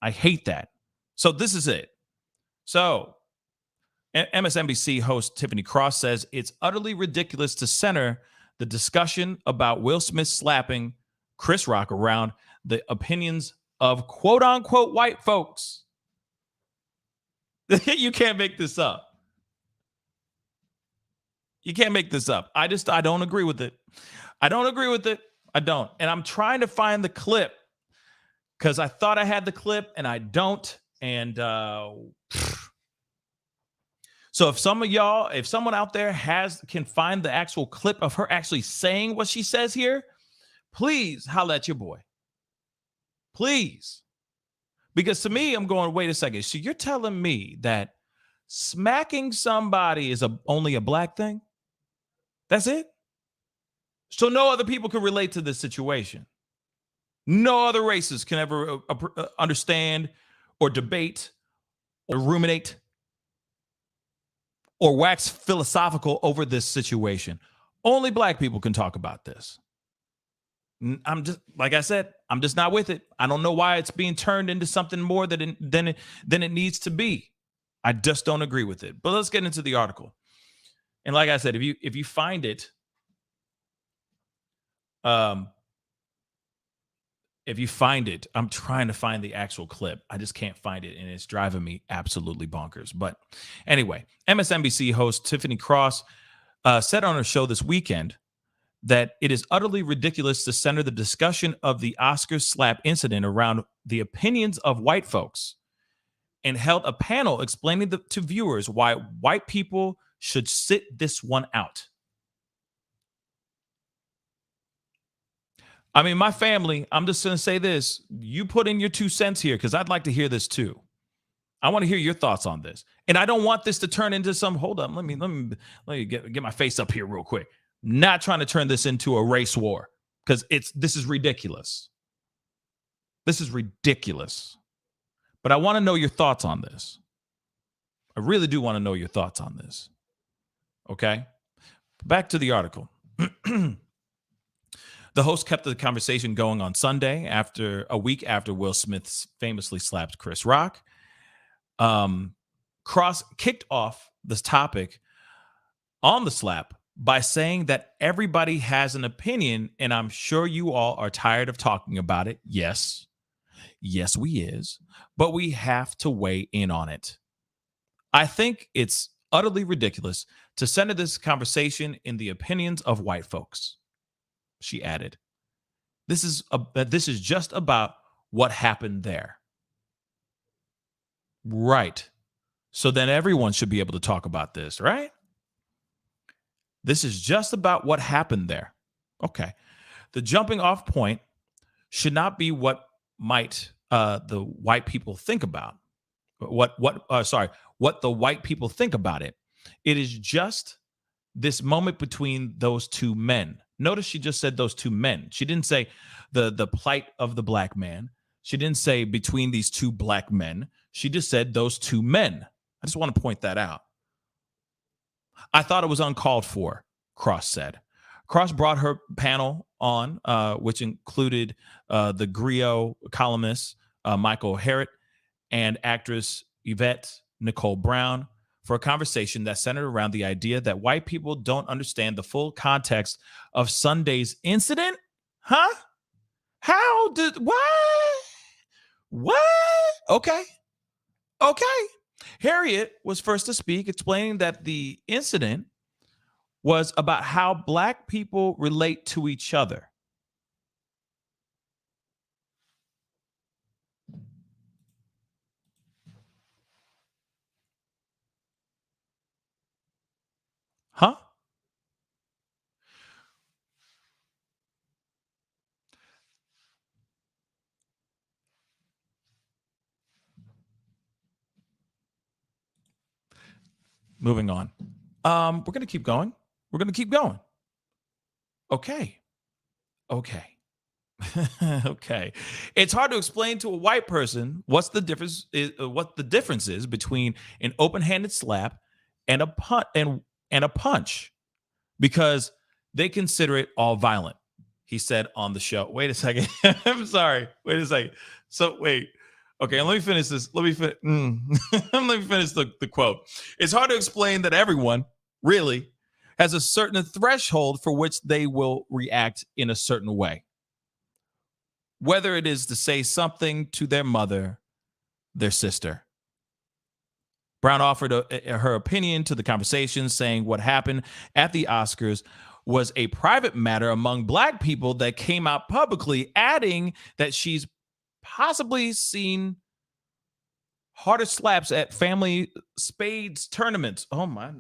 I hate that. So this is it. So MSNBC host Tiffany Cross says it's utterly ridiculous to center the discussion about Will Smith slapping Chris Rock around the opinions of quote unquote white folks. You can't make this up. You can't make this up. I don't agree with it. I don't agree with it. I don't. And I'm trying to find the clip because I thought I had the clip and I don't. And so if someone out there can find the actual clip of her actually saying what she says here, please holla at your boy. Please. Because to me, I'm going, wait a second. So you're telling me that smacking somebody is only a black thing? That's it? So no other people can relate to this situation. No other races can ever understand or debate ruminate or wax philosophical over this situation. Only black people can talk about this. I'm just, like I said, I'm just not with it. I don't know why it's being turned into something more than it needs to be. I just don't agree with it. But let's get into the article. And like I said, if you find it, I'm trying to find the actual clip. I just can't find it, and it's driving me absolutely bonkers. But anyway, MSNBC host Tiffany Cross said on her show this weekend that it is utterly ridiculous to center the discussion of the Oscar slap incident around the opinions of white folks, and held a panel explaining to viewers why white people should sit this one out. I mean, my family, I'm just going to say this. You put in your 2 cents here because I'd like to hear this too. I want to hear your thoughts on this. And I don't want this to turn into some, hold up, let me get my face up here real quick. Not trying to turn this into a race war because this is ridiculous. This is ridiculous. But I want to know your thoughts on this. I really do want to know your thoughts on this. Okay? Back to the article. The host kept the conversation going on Sunday a week after Will Smith famously slapped Chris Rock. Cross kicked off this topic on the slap by saying that everybody has an opinion, and I'm sure you all are tired of talking about it. Yes, we is, but we have to weigh in on it. I think it's utterly ridiculous to center this conversation in the opinions of white folks. She added, this is just about what happened there. Right. So then everyone should be able to talk about this, right? This is just about what happened there. Okay. The jumping off point should not be what might the white people think about. What the white people think about it. It is just this moment between those two men. Notice she just said those two men. She didn't say the plight of the black man. She didn't say between these two black men. She just said those two men. I just want to point that out. I thought it was uncalled for, Cross said. Cross brought her panel on, which included the Griot columnist Michael Herrett and actress Yvette Nicole Brown, for a conversation that centered around the idea that white people don't understand the full context of Sunday's incident. Huh? How did, what? Okay. Harriet was first to speak, explaining that the incident was about how black people relate to each other. Huh? Moving on. We're going to keep going. Okay. Okay. It's hard to explain to a white person what the difference is between an open-handed slap and a punch, because they consider it all violent, he said on the show. Wait a second. I'm sorry. Wait a second. So wait. Okay, let me finish this. Let me finish the quote. It's hard to explain that everyone really has a certain threshold for which they will react in a certain way. Whether it is to say something to their mother, their sister. Brown offered her opinion to the conversation, saying what happened at the Oscars was a private matter among black people that came out publicly, adding that she's possibly seen harder slaps at family spades tournaments. Oh my.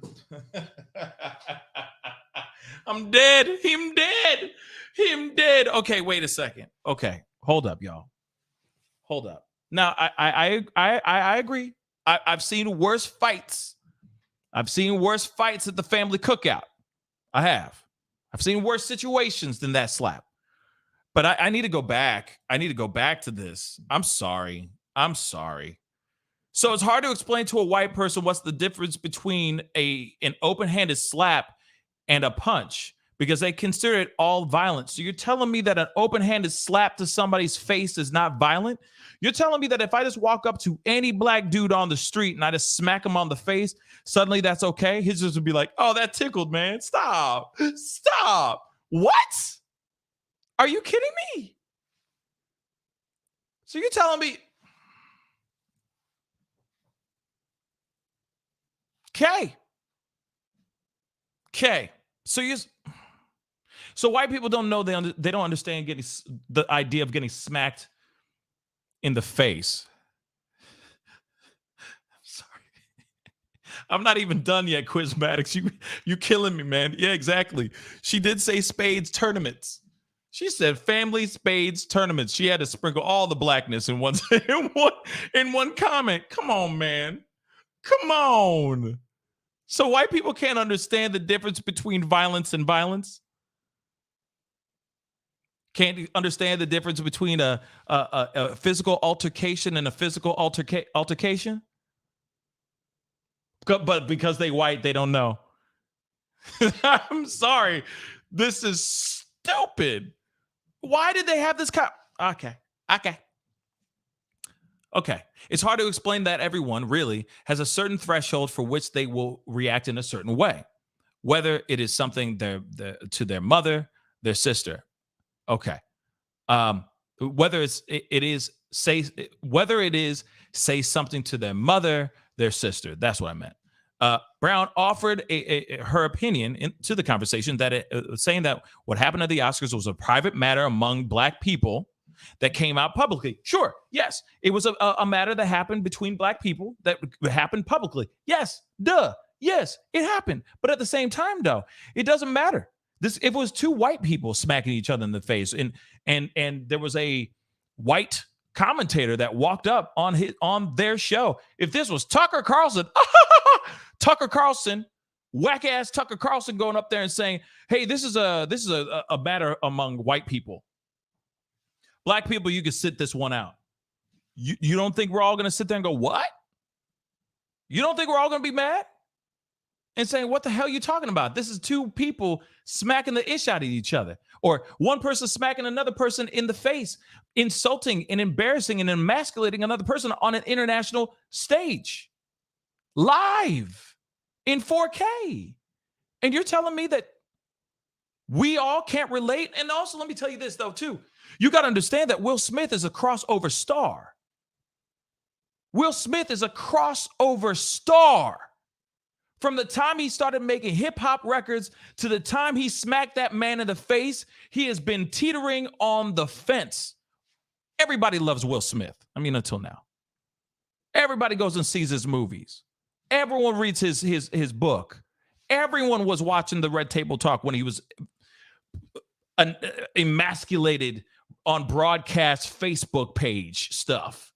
I'm dead. Him dead. Okay, wait a second. Okay, hold up, y'all. Hold up. Now, I agree. I've seen worse fights. I've seen worse fights at the family cookout. I have. I've seen worse situations than that slap. But I need to go back. I need to go back to this. I'm sorry. So it's hard to explain to a white person what's the difference between an open-handed slap and a punch because they consider it all violent. So you're telling me that an open-handed slap to somebody's face is not violent? You're telling me that if I just walk up to any black dude on the street and I just smack him on the face, suddenly that's okay? His just would be like, oh, that tickled, man. Stop. Stop. What? Are you kidding me? So you're telling me, okay. So white people don't know they don't understand getting the idea of getting smacked in the face. Sorry, I'm not even done yet, Quizmatics. You killing me, man. Yeah, exactly. She did say spades tournaments. She said family spades tournaments. She had to sprinkle all the blackness in one in one comment. Come on, man. Come on. So white people can't understand the difference between violence and violence? Can't understand the difference between a physical altercation and a physical altercation? But because they white, they don't know. I'm sorry. This is stupid. Why did they have this Okay. It's hard to explain that everyone really has a certain threshold for which they will react in a certain way, whether it is something to their mother, their sister. Okay. Whether it is say something to their mother, their sister. That's what I meant. Brown offered her opinion to the conversation that saying that what happened at the Oscars was a private matter among black people that came out publicly. Sure, yes, it was a matter that happened between black people that happened publicly. Yes, yes, it happened. But at the same time, though, it doesn't matter. It was two white people smacking each other in the face, and there was a white commentator that walked up on their show. If this was Tucker Carlson, whack ass Tucker Carlson going up there and saying, "Hey, this is a matter among white people. Black people, you can sit this one out." You don't think we're all going to sit there and go, "What?" You don't think we're all going to be mad and saying, "What the hell are you talking about? This is two people smacking the ish out of each other," or one person smacking another person in the face, insulting and embarrassing and emasculating another person on an international stage, live in 4K. And you're telling me that we all can't relate? And also, let me tell you this, though, too. You got to understand that Will Smith is a crossover star. Will Smith is a crossover star. From the time he started making hip-hop records to the time he smacked that man in the face, he has been teetering on the fence. Everybody loves Will Smith. I mean, until now. Everybody goes and sees his movies. Everyone reads his book. Everyone was watching the Red Table Talk when he was emasculated on broadcast Facebook page stuff.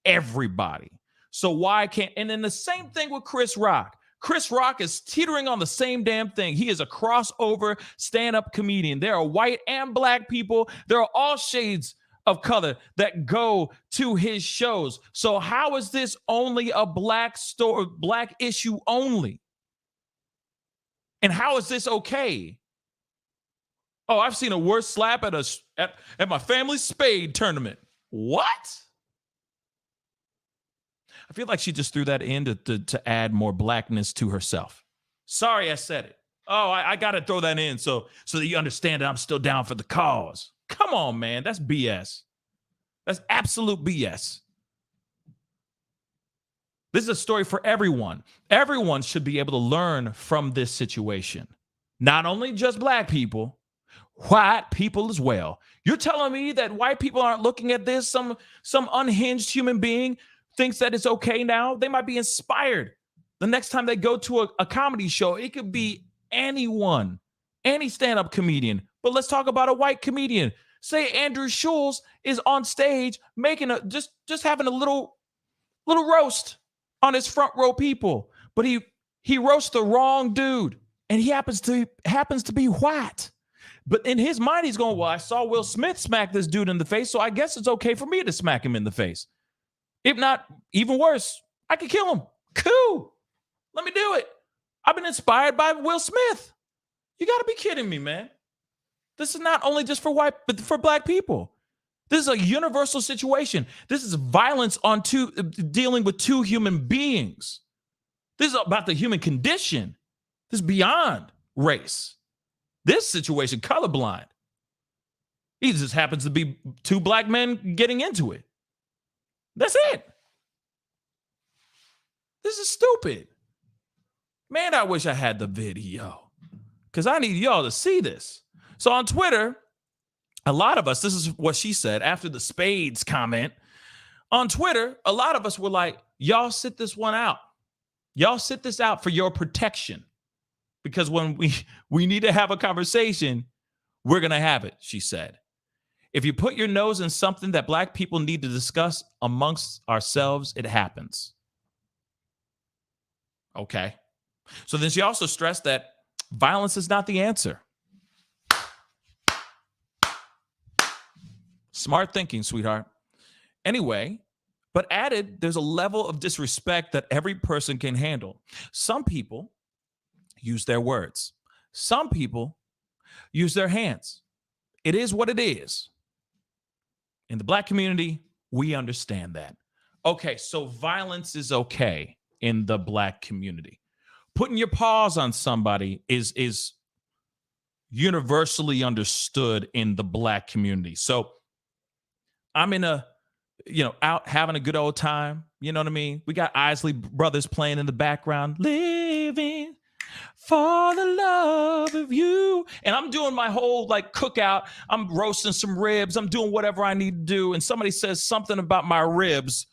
Everybody. So why can't... And then the same thing with Chris Rock. Chris Rock is teetering on the same damn thing. He is a crossover stand-up comedian. There are white and black people. There are all shades of color that go to his shows. So how is this only a black issue only? And how is this okay? Oh, I've seen a worse slap at my family's spade tournament. What? I feel like she just threw that in to add more blackness to herself. Sorry, I said it. Oh, I got to throw that in so that you understand that I'm still down for the cause. Come on, man. That's BS. That's absolute BS. This is a story for everyone. Everyone should be able to learn from this situation. Not only just black people, white people as well. You're telling me that white people aren't looking at this? Some unhinged human being thinks that it's okay now? They might be inspired. The next time they go to a comedy show, it could be anyone, any stand-up comedian. But let's talk about a white comedian. Say Andrew Schulz is on stage making just having a little roast on his front row people, but he roasts the wrong dude, and he happens to be white. But in his mind, he's going, "Well, I saw Will Smith smack this dude in the face, so I guess it's okay for me to smack him in the face. If not, even worse, I could kill him. Cool. Let me do it. I've been inspired by Will Smith. You got to be kidding me, man. This is not only just for white, but for black people. This is a universal situation. This is violence on dealing with two human beings. This is about the human condition. This is beyond race. This situation, colorblind. He just happens to be two black men getting into it. That's it. This is stupid. Man, I wish I had the video because I need y'all to see this. So on Twitter, a lot of us, this is what she said after the Spades comment. On Twitter, a lot of us were like, y'all sit this one out. Y'all sit this out for your protection. Because when we need to have a conversation, we're going to have it, she said. If you put your nose in something that black people need to discuss amongst ourselves, it happens. Okay. So then she also stressed that violence is not the answer. Smart thinking, sweetheart. Anyway, but added, there's a level of disrespect that every person can handle. Some people use their words. Some people use their hands. It is what it is. In the black community, we understand that. Okay, so violence is okay in the black community. Putting your paws on somebody is universally understood in the black community. So I'm in out having a good old time. You know what I mean? We got Isley Brothers playing in the background. Living for the love of you. And I'm doing my whole cookout. I'm roasting some ribs. I'm doing whatever I need to do. And somebody says something about my ribs,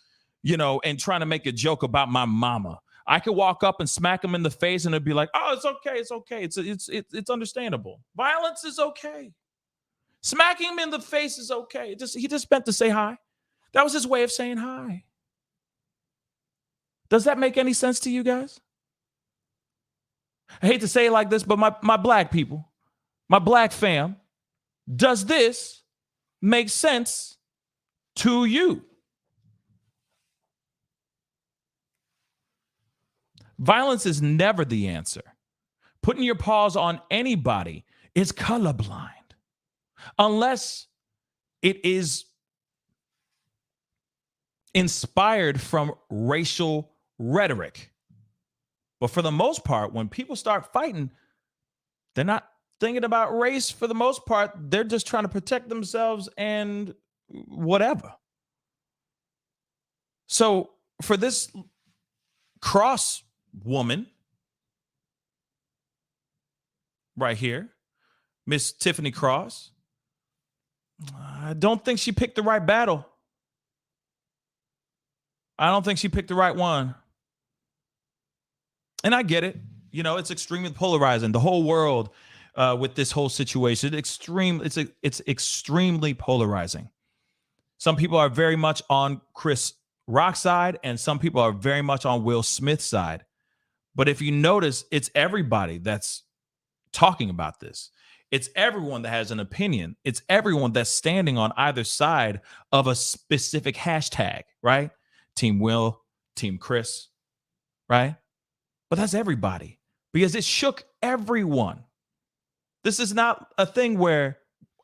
and trying to make a joke about my mama. I could walk up and smack him in the face and it'd be like, oh, it's okay. It's okay. It's understandable. Violence is okay. Smacking him in the face is okay. He just meant to say hi. That was his way of saying hi. Does that make any sense to you guys? I hate to say it like this, but my black people, my black fam, does this make sense to you? Violence is never the answer. Putting your paws on anybody is colorblind. Unless it is inspired from racial rhetoric. But for the most part, when people start fighting, they're not thinking about race for the most part. They're just trying to protect themselves and whatever. So for this cross woman right here, Miss Tiffany Cross, I don't think she picked the right battle. I don't think she picked the right one. And I get it. It's extremely polarizing. The whole world with this whole situation, it's extremely polarizing. Some people are very much on Chris Rock's side, and some people are very much on Will Smith's side. But if you notice, it's everybody that's talking about this. It's everyone that has an opinion. It's everyone that's standing on either side of a specific hashtag, right? Team Will, Team Chris, right? But that's everybody because it shook everyone. This is not a thing where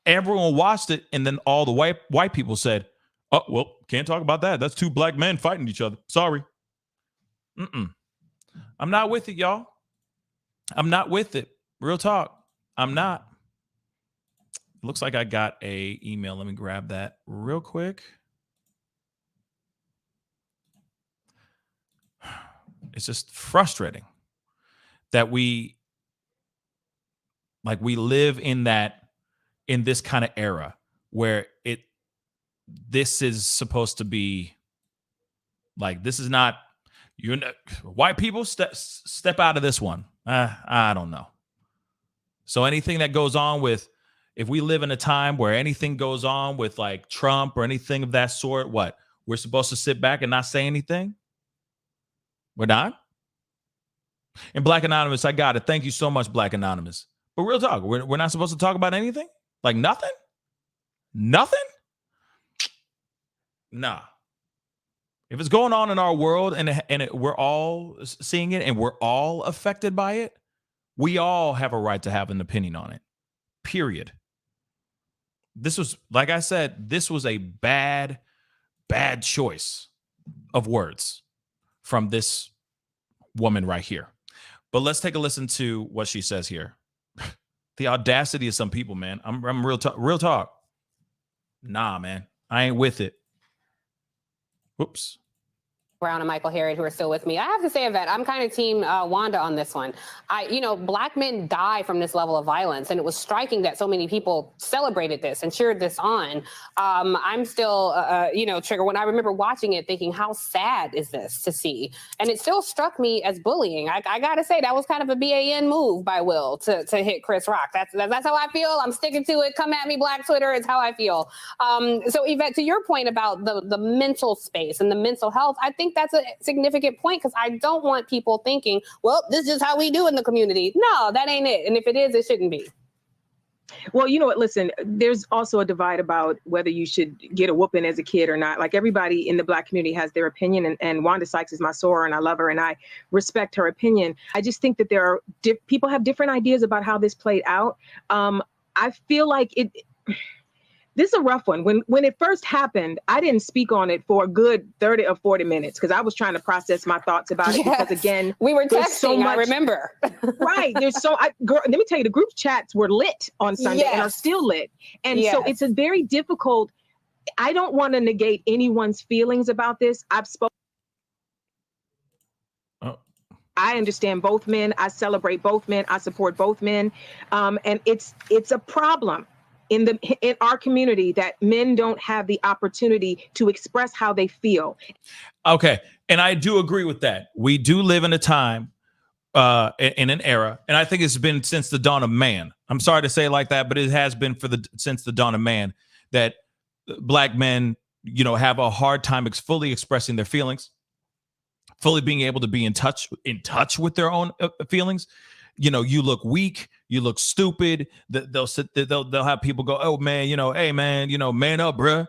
everyone watched it and then all the white people said, oh, well, can't talk about that. That's two black men fighting each other. Sorry. I'm not with it, y'all. I'm not with it. Real talk. I'm not. Looks like I got a email. Let me grab that real quick. It's just frustrating that we live in this kind of era where this is supposed to be this is not, white people step out of this one. I don't know. So anything that goes on with, if we live in a time where anything goes on with Trump or anything of that sort, what? We're supposed to sit back and not say anything? We're not? And Black Anonymous, I got it. Thank you so much, Black Anonymous. But real talk, we're not supposed to talk about anything? Nothing? Nothing? Nah. If it's going on in our world and we're all seeing it and we're all affected by it, we all have a right to have an opinion on it. Period. This was, like I said, this was a bad choice of words from this woman right here. But let's take a listen to what she says here. The audacity of some people, man. I'm real talk. Nah, man. I ain't with it. Whoops. Brown and Michael Harriet, who are still with me. I have to say that I'm kind of team Wanda on this one. Black men die from this level of violence, and it was striking that so many people celebrated this and cheered this on. I'm still, triggered when I remember watching it, thinking, how sad is this to see? And it still struck me as bullying. I got to say, that was kind of a BAN move by Will to hit Chris Rock. That's how I feel. I'm sticking to it. Come at me, Black Twitter. It's how I feel. So, Yvette, to your point about the mental space and the mental health, I think that's a significant point, because I don't want people thinking, well, this is how we do in the community. No, that ain't it. And if it is, it shouldn't be. Well, you know what? Listen, there's also a divide about whether you should get a whooping as a kid or not. Like, everybody in the Black community has their opinion, and Wanda Sykes is my soror, and I love her, and I respect her opinion. I just think that there are people have different ideas about how this played out. I feel like this is a rough one. When it first happened, I didn't speak on it for a good 30 or 40 minutes because I was trying to process my thoughts about it. Because again, we were texting, so much, I remember. Right. Girl, let me tell you, the group chats were lit on Sunday and are still lit. And so it's a very difficult, I don't want to negate anyone's feelings about this. I've spoken. I understand both men. I celebrate both men. I support both men. And it's a problem in our community that men don't have the opportunity to express how they feel. Okay. And I do agree with that. We do live in a time, in an era, and I think it's been since the dawn of man. I'm sorry to say it like that, but it has been since the dawn of man that Black men, have a hard time fully expressing their feelings, fully being able to be in touch with their own feelings. You look weak, you look stupid. They'll have people go, oh man, hey man, man up, bruh.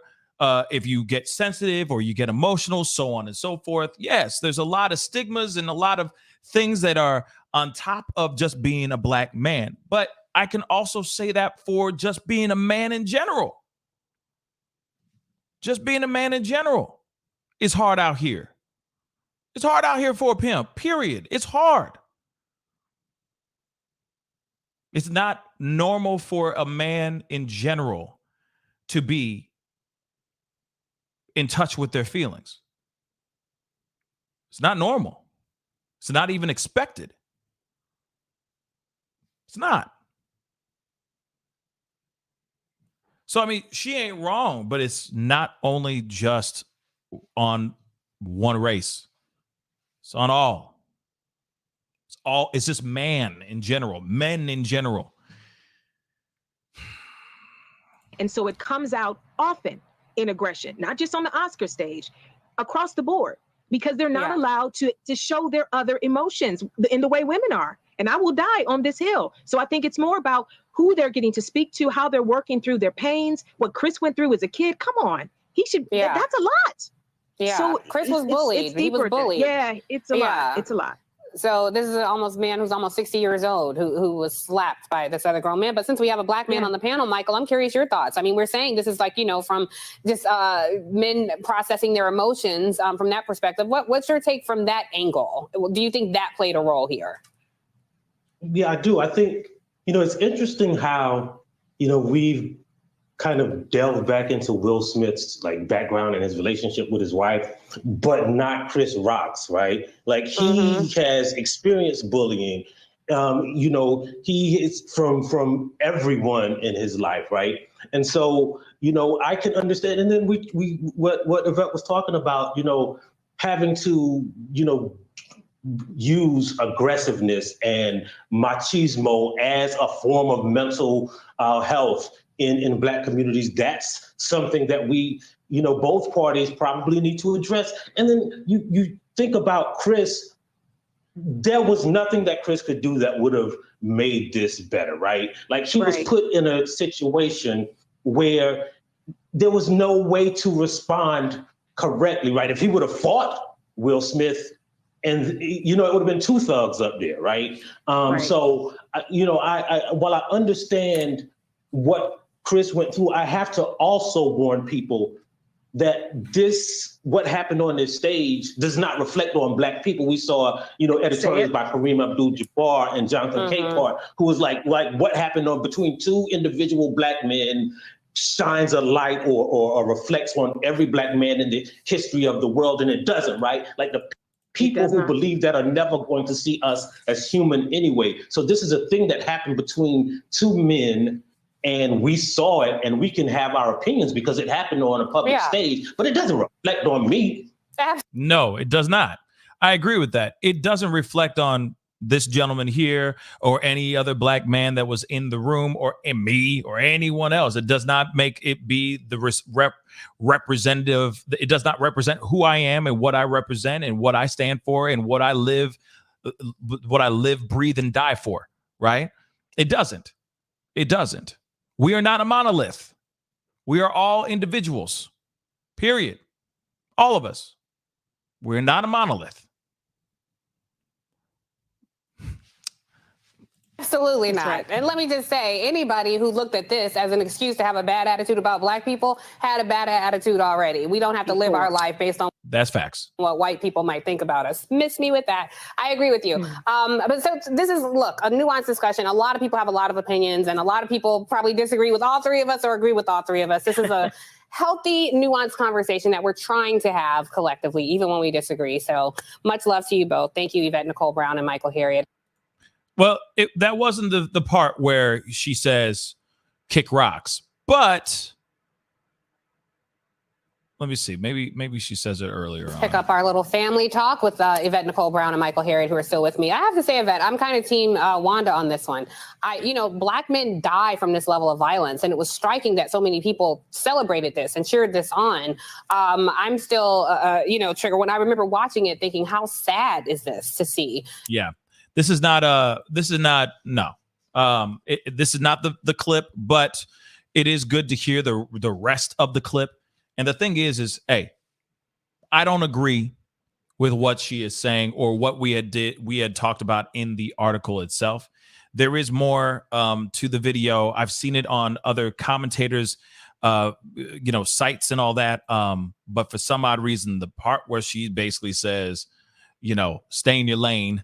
If you get sensitive or you get emotional, so on and so forth. Yes, there's a lot of stigmas and a lot of things that are on top of just being a Black man. But I can also say that for just being a man in general. Just being a man in general is hard out here. It's hard out here for a pimp, period. It's hard. It's not normal for a man in general to be in touch with their feelings. It's not normal. It's not even expected. It's not. So, I mean, she ain't wrong, but it's not only just on one race. It's on all. It's just men in general. And so it comes out often in aggression, not just on the Oscar stage, across the board, because they're not allowed to show their other emotions in the way women are. And I will die on this hill. So I think it's more about who they're getting to speak to, how they're working through their pains, what Chris went through as a kid. Come on. He should, that's a lot. Yeah. So Chris was bullied. He was bullied. It's a lot. It's a lot. So this is a man who's almost 60 years old who was slapped by this other grown man. But since we have a Black man on the panel, Michael, I'm curious your thoughts. I mean, we're saying this is like, from just men processing their emotions from that perspective. What's your take from that angle? Do you think that played a role here? Yeah, I do. I think, it's interesting how, we've kind of delved back into Will Smith's background and his relationship with his wife, but not Chris Rock's, right? Like he has experienced bullying. He is from everyone in his life, right? And so, I can understand. And then what Yvette was talking about, having to, use aggressive-ness and machismo as a form of mental health in Black communities. That's something that we, both parties probably need to address. And then you think about Chris, there was nothing that Chris could do that would have made this better, right? Like he was put in a situation where there was no way to respond correctly, right? If he would have fought Will Smith, and it would have been two thugs up there, right? Right. So, while I understand what Chris went through, I have to also warn people that what happened on this stage does not reflect on Black people. We saw, editorials by Kareem Abdul-Jabbar and Jonathan Capehart, who was like what happened between two individual Black men shines a light or reflects on every Black man in the history of the world, and it doesn't, right? Like the people who believe that are never going to see us as human anyway. So this is a thing that happened between two men, and we saw it, and we can have our opinions because it happened on a public stage, but it doesn't reflect on me. No, it does not. I agree with that. It doesn't reflect on this gentleman here or any other Black man that was in the room or in me or anyone else. It does not make it be the representative. It does not represent who I am and what I represent and what I stand for and what I live, breathe, and die for, right? It doesn't. It doesn't. We are not a monolith. We are all individuals, period. All of us. We're not a monolith. Absolutely not. Right. And let me just say, anybody who looked at this as an excuse to have a bad attitude about Black people had a bad attitude already. We don't have to live our life based on that's facts. What white people might think about us. Miss me with that. I agree with you. But so this is, look, a nuanced discussion. A lot of people have a lot of opinions, and a lot of people probably disagree with all three of us or agree with all three of us. This is a healthy, nuanced conversation that we're trying to have collectively, even when we disagree. So much love to you both. Thank you, Yvette Nicole Brown and Michael Harriet. Well, that wasn't the part where she says kick rocks, but let me see. Maybe she says it earlier on. Pick up our little family talk with Yvette Nicole Brown and Michael Harriet, who are still with me. I have to say, Yvette, I'm kind of team Wanda on this one. Black men die from this level of violence, and it was striking that so many people celebrated this and cheered this on. I'm still, triggered when I remember watching it, thinking, how sad is this to see? Yeah. This is not this is not the clip, but it is good to hear the rest of the clip. And the thing is, hey, I don't agree with what she is saying or what we had talked about in the article itself. There is more to the video. I've seen it on other commentators, sites and all that. But for some odd reason, the part where she basically says, stay in your lane,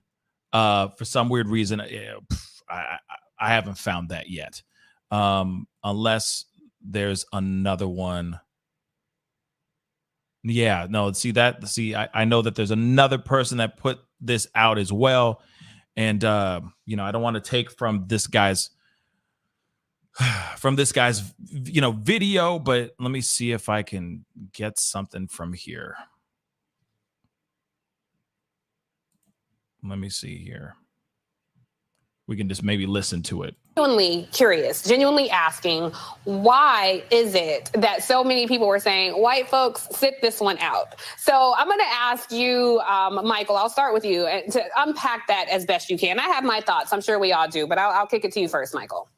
for some weird reason, I haven't found that yet, unless there's another one. Yeah, no, I know that there's another person that put this out as well. And, I don't want to take from this guy's, video, but let me see if I can get something from here. Let me see here. We can just maybe listen to it. Genuinely curious, genuinely asking, why is it that so many people were saying, white folks, sit this one out? So I'm going to ask you, Michael, I'll start with you to unpack that as best you can. I have my thoughts. I'm sure we all do, but I'll kick it to you first, Michael.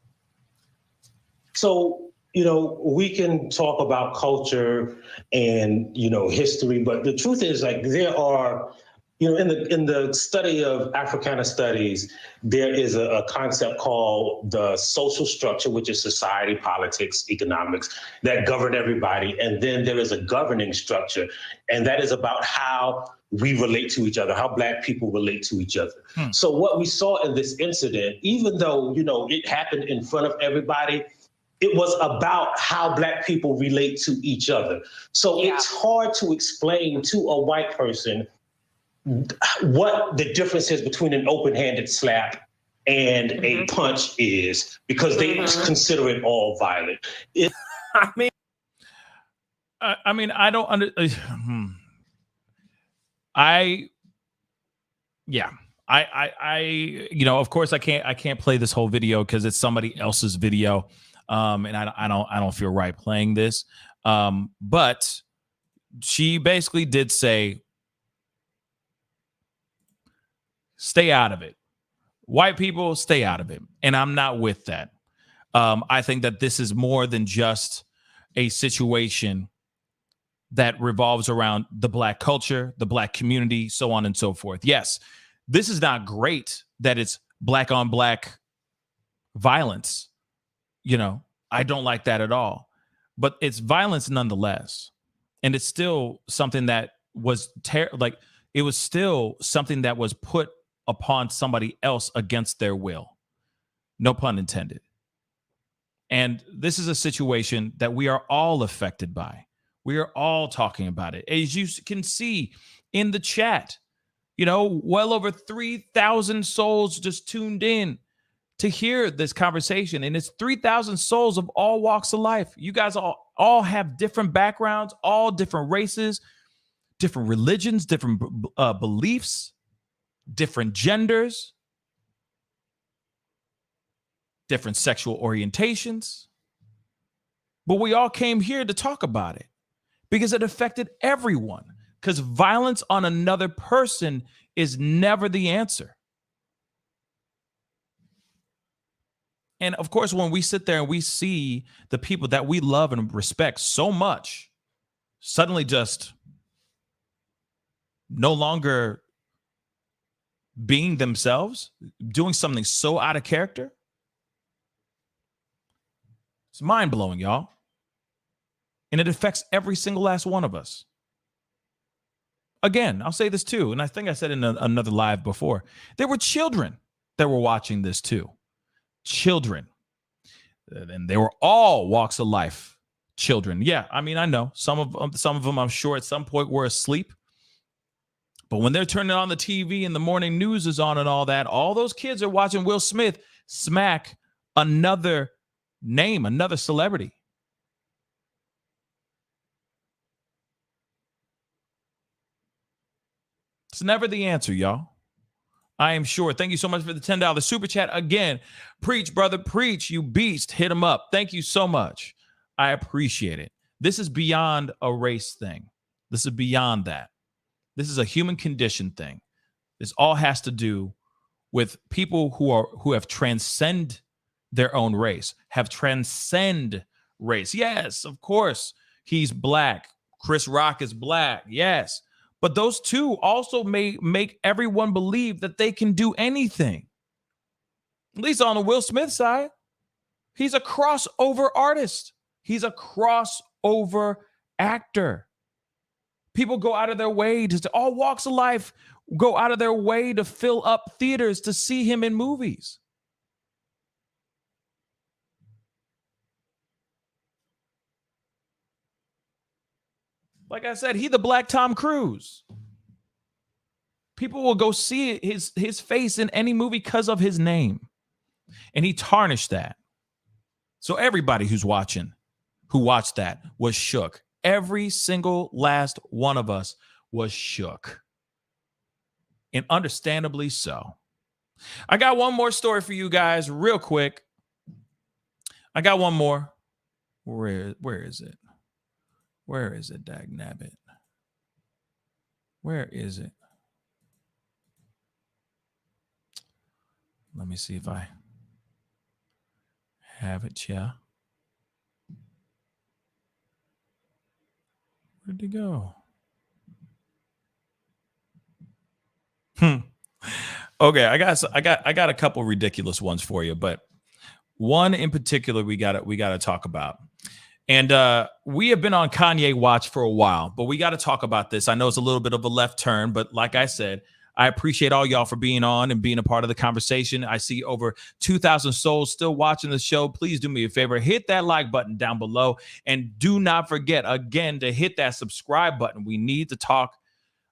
So, we can talk about culture and, history, but the truth is, there are, in the study of Africana studies, there is a concept called the social structure, which is society, politics, economics, that govern everybody. And then there is a governing structure, and that is about how we relate to each other, how Black people relate to each other. So what we saw in this incident, even though, it happened in front of everybody, it was about how Black people relate to each other. So it's hard to explain to a white person what the difference is between an open-handed slap and a punch is, because they consider it all violent. I don't under. Of course I can't play this whole video because it's somebody else's video, and I don't feel right playing this. But she basically did say, stay out of it. White people, stay out of it. And I'm not with that. I think that this is more than just a situation that revolves around the Black culture, the Black community, so on and so forth. Yes, this is not great that it's Black on Black violence. I don't like that at all. But it's violence nonetheless. And it's still something that was it was still something that was put upon somebody else against their will. No pun intended. And this is a situation that we are all affected by. We are all talking about it. As you can see in the chat, well over 3,000 souls just tuned in to hear this conversation. And it's 3,000 souls of all walks of life. You guys all have different backgrounds, all different races, different religions, different beliefs, different genders, different sexual orientations. But we all came here to talk about it because it affected everyone. Because violence on another person is never the answer. And of course, when we sit there and we see the people that we love and respect so much suddenly just no longer being themselves, doing something so out of character, it's mind-blowing, y'all. And it affects every single last one of us. Again, I'll say this too, and I think I said in another live before, there were children that were watching this too. Children. And they were all walks of life children. Yeah, I mean, I know some of them I'm sure at some point were asleep. But when they're turning on the TV and the morning news is on and all that, all those kids are watching Will Smith smack another name, another celebrity. It's never the answer, y'all. I am sure. Thank you so much for the $10 super chat. Again, preach, brother, preach, you beast. Hit him up. Thank you so much. I appreciate it. This is beyond a race thing. This is beyond that. This is a human condition thing. This all has to do with people who have transcend their own race, have transcend race. Yes, of course, he's Black. Chris Rock is Black. Yes. But those two also may make everyone believe that they can do anything. At least on the Will Smith side, he's a crossover artist. He's a crossover actor. People go out of their way to all walks of life, go out of their way to fill up theaters to see him in movies. Like I said, he's the Black Tom Cruise. People will go see his face in any movie because of his name. And he tarnished that. So everybody who watched that was shook. Every single last one of us was shook. And understandably so. I got one more story for you guys real quick. I got one more. Where is it? Where is it, dagnabbit? Where is it? Let me see if I have it, yeah. Where'd it go? Okay, I got a couple ridiculous ones for you, but one in particular we got to talk about. And we have been on Kanye watch for a while, but we got to talk about this. I know it's a little bit of a left turn, but like I said, I appreciate all y'all for being on and being a part of the conversation. I see over 2,000 souls still watching the show. Please do me a favor. Hit that like button down below. And do not forget, again, to hit that subscribe button. We need to talk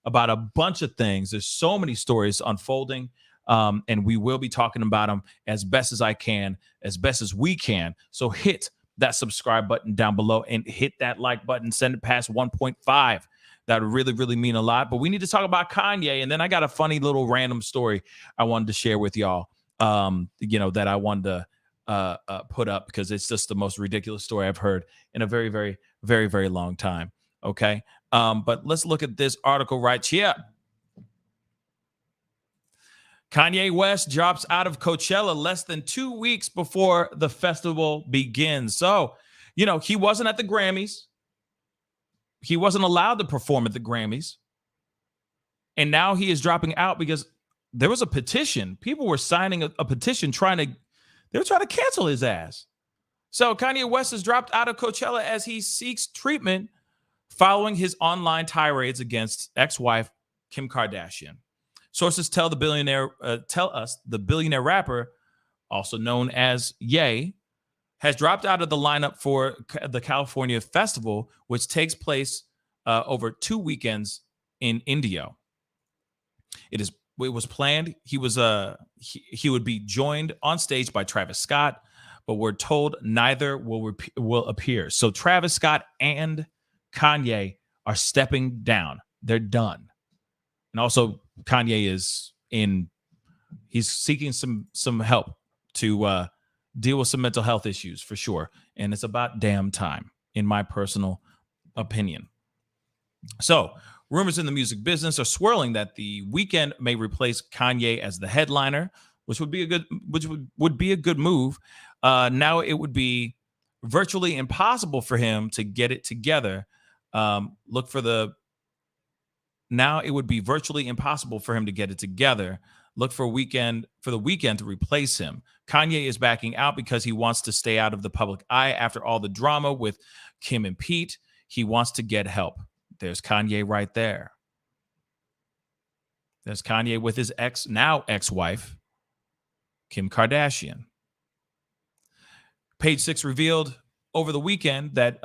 about a bunch of things. There's so many stories unfolding, and we will be talking about them as best as I can, as best as we can. So hit that subscribe button down below and hit that like button. Send it past 1.5. That would really, really mean a lot. But we need to talk about Kanye. And then I got a funny little random story I wanted to share with y'all, that I wanted to put up because it's just the most ridiculous story I've heard in a very, very, very, very long time. Okay. But let's look at this article right here. Kanye West drops out of Coachella less than 2 weeks before the festival begins. So, he wasn't at the Grammys. he wasn't allowed to perform at the Grammys. And now he is dropping out because there was a petition. People were signing a petition they were trying to cancel his ass. So Kanye West has dropped out of Coachella as he seeks treatment following his online tirades against ex-wife Kim Kardashian. Sources tell us the billionaire rapper, also known as Ye, has dropped out of the lineup for the California Festival, which takes place over 2 weekends in Indio. It was planned he would be joined on stage by Travis Scott, but we're told neither will appear. So Travis Scott and Kanye are stepping down. They're done. And also Kanye he's seeking some help to deal with some mental health issues for sure. And it's about damn time, in my personal opinion. So rumors in the music business are swirling that the Weeknd may replace Kanye as the headliner, which would be a good move. Now it would be virtually impossible for him to get it together. Now it would be virtually impossible for him to get it together. Look for the Weeknd to replace him. Kanye is backing out because he wants to stay out of the public eye after all the drama with Kim and Pete. He wants to get help. There's Kanye right there. There's Kanye with his now ex-wife, Kim Kardashian. Page 6 revealed over the weekend that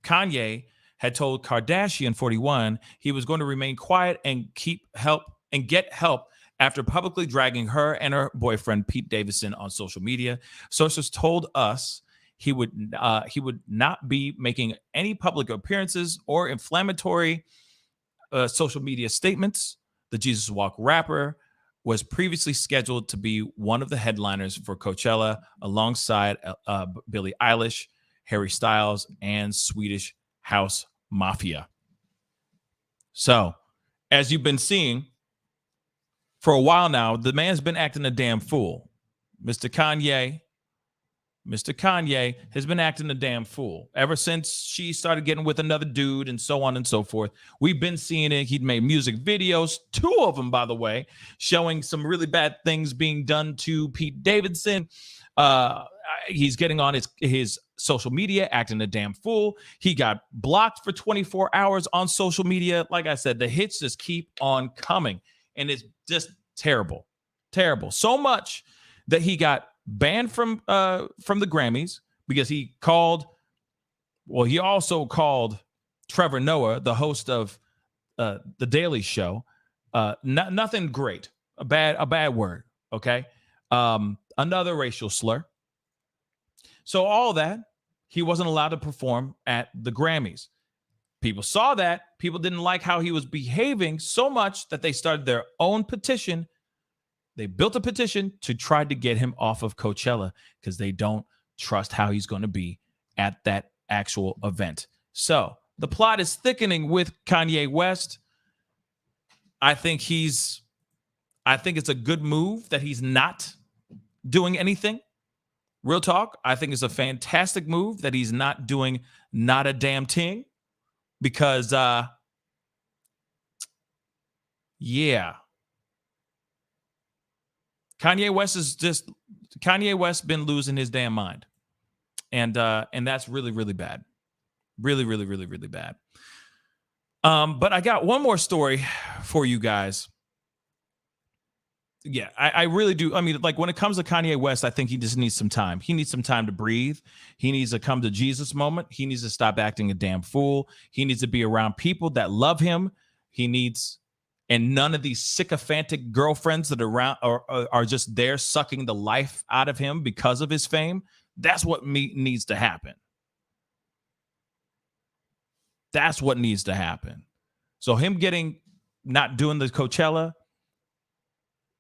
Kanye had told Kardashian 41 he was going to remain quiet and get help after publicly dragging her and her boyfriend Pete Davidson on social media. Sources told us he would not be making any public appearances or inflammatory social media statements. The Jesus Walk rapper was previously scheduled to be one of the headliners for Coachella alongside Billie Eilish, Harry Styles, and Swedish House Mafia. So, as you've been seeing for a while now, the man's been acting a damn fool. Mr. Kanye has been acting a damn fool ever since she started getting with another dude and so on and so forth. We've been seeing it. He'd made music videos, 2 of them, by the way, showing some really bad things being done to Pete Davidson. He's getting on his social media, acting a damn fool. He got blocked for 24 hours on social media. Like I said, the hits just keep on coming, and it's just terrible. So much that he got banned from the Grammys because he also called Trevor Noah, the host of The Daily Show, nothing great, a bad word. Okay. Another racial slur. So all that, he wasn't allowed to perform at the Grammys. People saw that. People didn't like how he was behaving so much that they started their own petition. They built a petition to try to get him off of Coachella because they don't trust how he's going to be at that actual event. So the plot is thickening with Kanye West. I think it's a good move that he's not doing anything. Real talk. I think it's a fantastic move that he's not doing not a damn thing because, yeah. Kanye West been losing his damn mind. And that's really, really bad. Really, really, really, really bad. But I got one more story for you guys. Yeah, I really do. I mean, like when it comes to Kanye West, I think he just needs some time. He needs some time to breathe. He needs to come to Jesus moment. He needs to stop acting a damn fool. He needs to be around people that love him. And none of these sycophantic girlfriends that are just there sucking the life out of him because of his fame. That's what needs to happen. That's what needs to happen. So him not doing the Coachella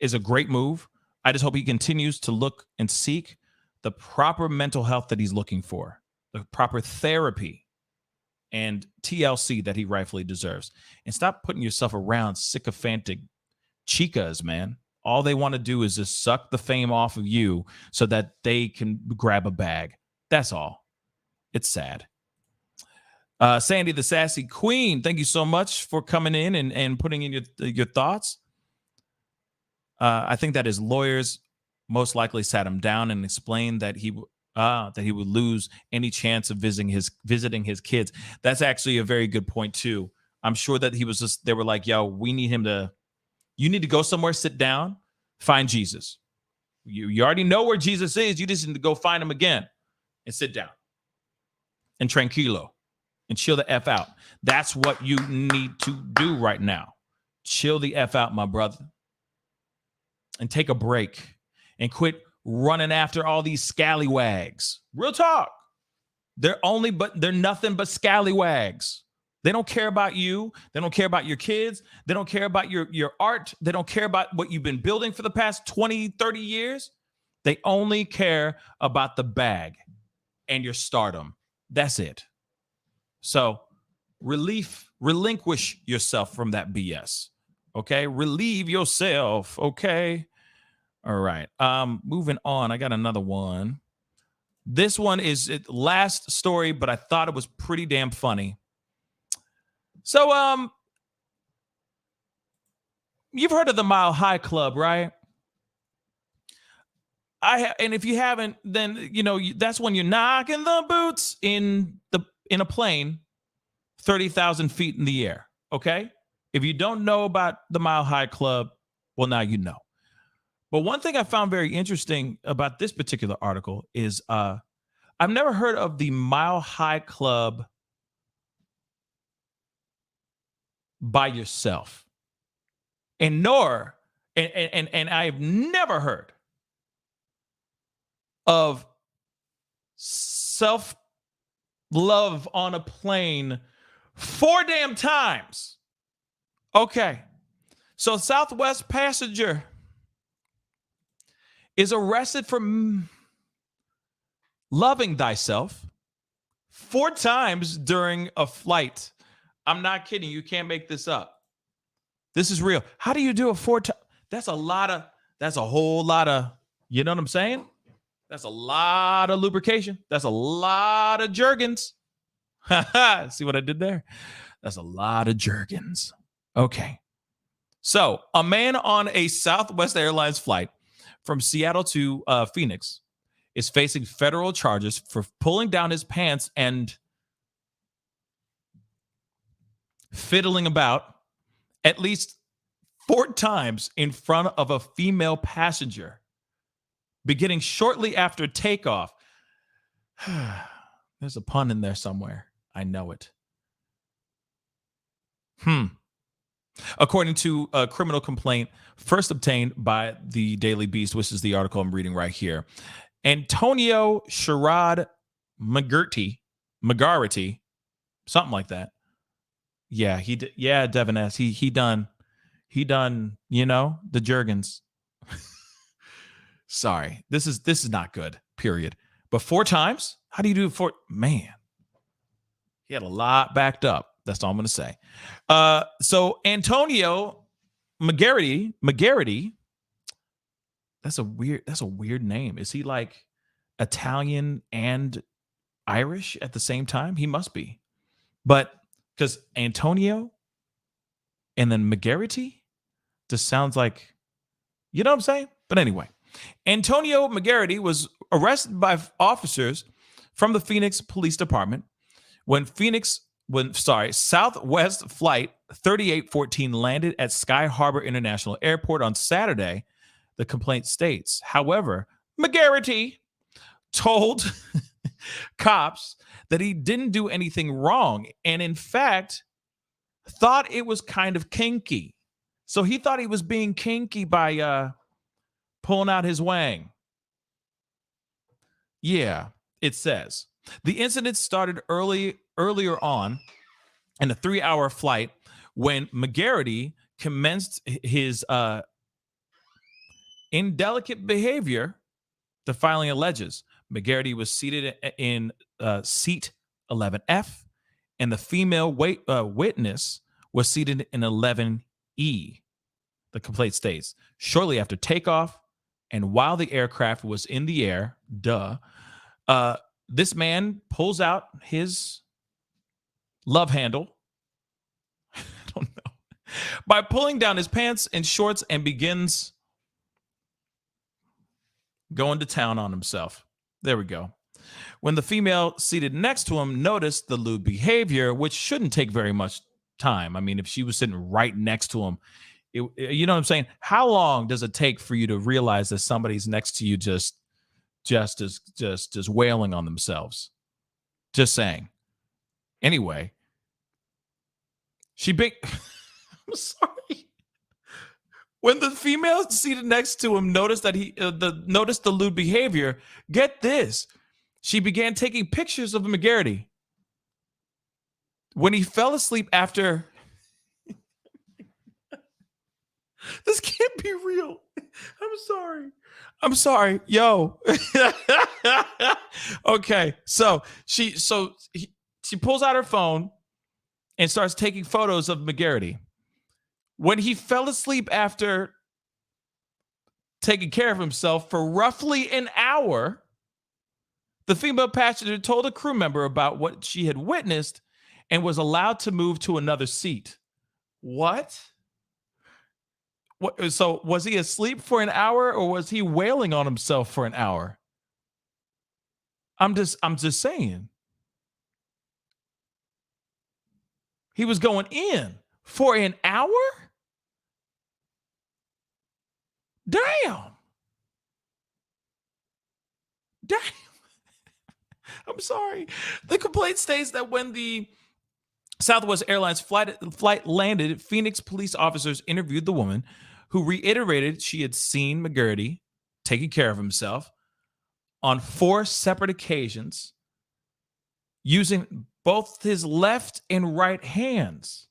is a great move. I just hope he continues to look and seek the proper mental health that he's looking for, the proper therapy and TLC that he rightfully deserves. And stop putting yourself around sycophantic chicas, man. All they want to do is just suck the fame off of you so that they can grab a bag. That's all. It's sad. Sandy, the sassy queen, thank you so much for coming in and putting in your thoughts. I think that his lawyers most likely sat him down and explained that he would lose any chance of visiting his kids. That's actually a very good point too. I'm sure that they were like, yo, you need to go somewhere, sit down, find Jesus. You already know where Jesus is. You just need to go find him again and sit down and tranquilo and chill the F out. That's what you need to do right now. Chill the F out, my brother. And take a break and quit running after all these scallywags. Real talk. They're nothing but scallywags. They don't care about you. They don't care about your kids. They don't care about your art. They don't care about what you've been building for the past 20, 30 years. They only care about the bag and your stardom. That's it. So relinquish yourself from that BS. Okay? Relieve yourself. Okay? All right. Moving on. I got another one. This one is last story, but I thought it was pretty damn funny. So, you've heard of the Mile High Club, right? And if you haven't, then that's when you're knocking the boots in a plane, 30,000 feet in the air. Okay, if you don't know about the Mile High Club, well, now you know. But one thing I found very interesting about this particular article is I've never heard of the Mile High Club by yourself, and I've never heard of self-love on a plane 4 damn times. Okay, so Southwest passenger is arrested for loving thyself 4 times during a flight. I'm not kidding. You can't make this up. This is real. How do you do it 4 times? That's a whole lot of, you know what I'm saying? That's a lot of lubrication. That's a lot of Jergens. See what I did there? That's a lot of Jergens. Okay. So a man on a Southwest Airlines flight from Seattle to Phoenix is facing federal charges for pulling down his pants and fiddling about at least 4 times in front of a female passenger, beginning shortly after takeoff. There's a pun in there somewhere. I know it. According to a criminal complaint first obtained by the Daily Beast, which is the article I'm reading right here, Antonio Sherrod McGarity, something like that. Yeah, he did. Yeah, Devin S. He done, the Jergens. Sorry. This is not good, period. But 4 times? How do you do it 4? Man. He had a lot backed up. That's all I'm going to say. So Antonio McGarity, that's a weird name. Is he like Italian and Irish at the same time? He must be. But because Antonio and then McGarity just sounds like, you know what I'm saying? But anyway, Antonio McGarity was arrested by officers from the Phoenix Police Department when Southwest Flight 3814 landed at Sky Harbor International Airport on Saturday, the complaint states. However, McGarity told cops that he didn't do anything wrong and, in fact, thought it was kind of kinky. So he thought he was being kinky by pulling out his wang. Yeah, it says. The incident started earlier on in a 3-hour flight when McGarity commenced his indelicate behavior, the filing alleges. McGarity was seated in seat 11F, and the female witness was seated in 11E, the complaint states. Shortly after takeoff, and while the aircraft was in the air, this man pulls out his love handle, I don't know, by pulling down his pants and shorts and begins going to town on himself. There we go. When the female seated next to him noticed the lewd behavior, which shouldn't take very much time. I mean, if she was sitting right next to him, you know what I'm saying? How long does it take for you to realize that somebody's next to you just wailing on themselves? Just saying. Anyway, I'm sorry. When the female seated next to him noticed that noticed the lewd behavior, get this, she began taking pictures of McGarity. When he fell asleep after, this can't be real. I'm sorry, yo. Okay, so she pulls out her phone and starts taking photos of McGarity. When he fell asleep after taking care of himself for roughly an hour, the female passenger told a crew member about what she had witnessed and was allowed to move to another seat. What? So was he asleep for an hour, or was he wailing on himself for an hour? I'm just saying. He was going in for an hour? Damn. I'm sorry. The complaint states that when the Southwest Airlines flight landed, Phoenix police officers interviewed the woman, who reiterated she had seen McGarity taking care of himself on 4 separate occasions using both his left and right hands.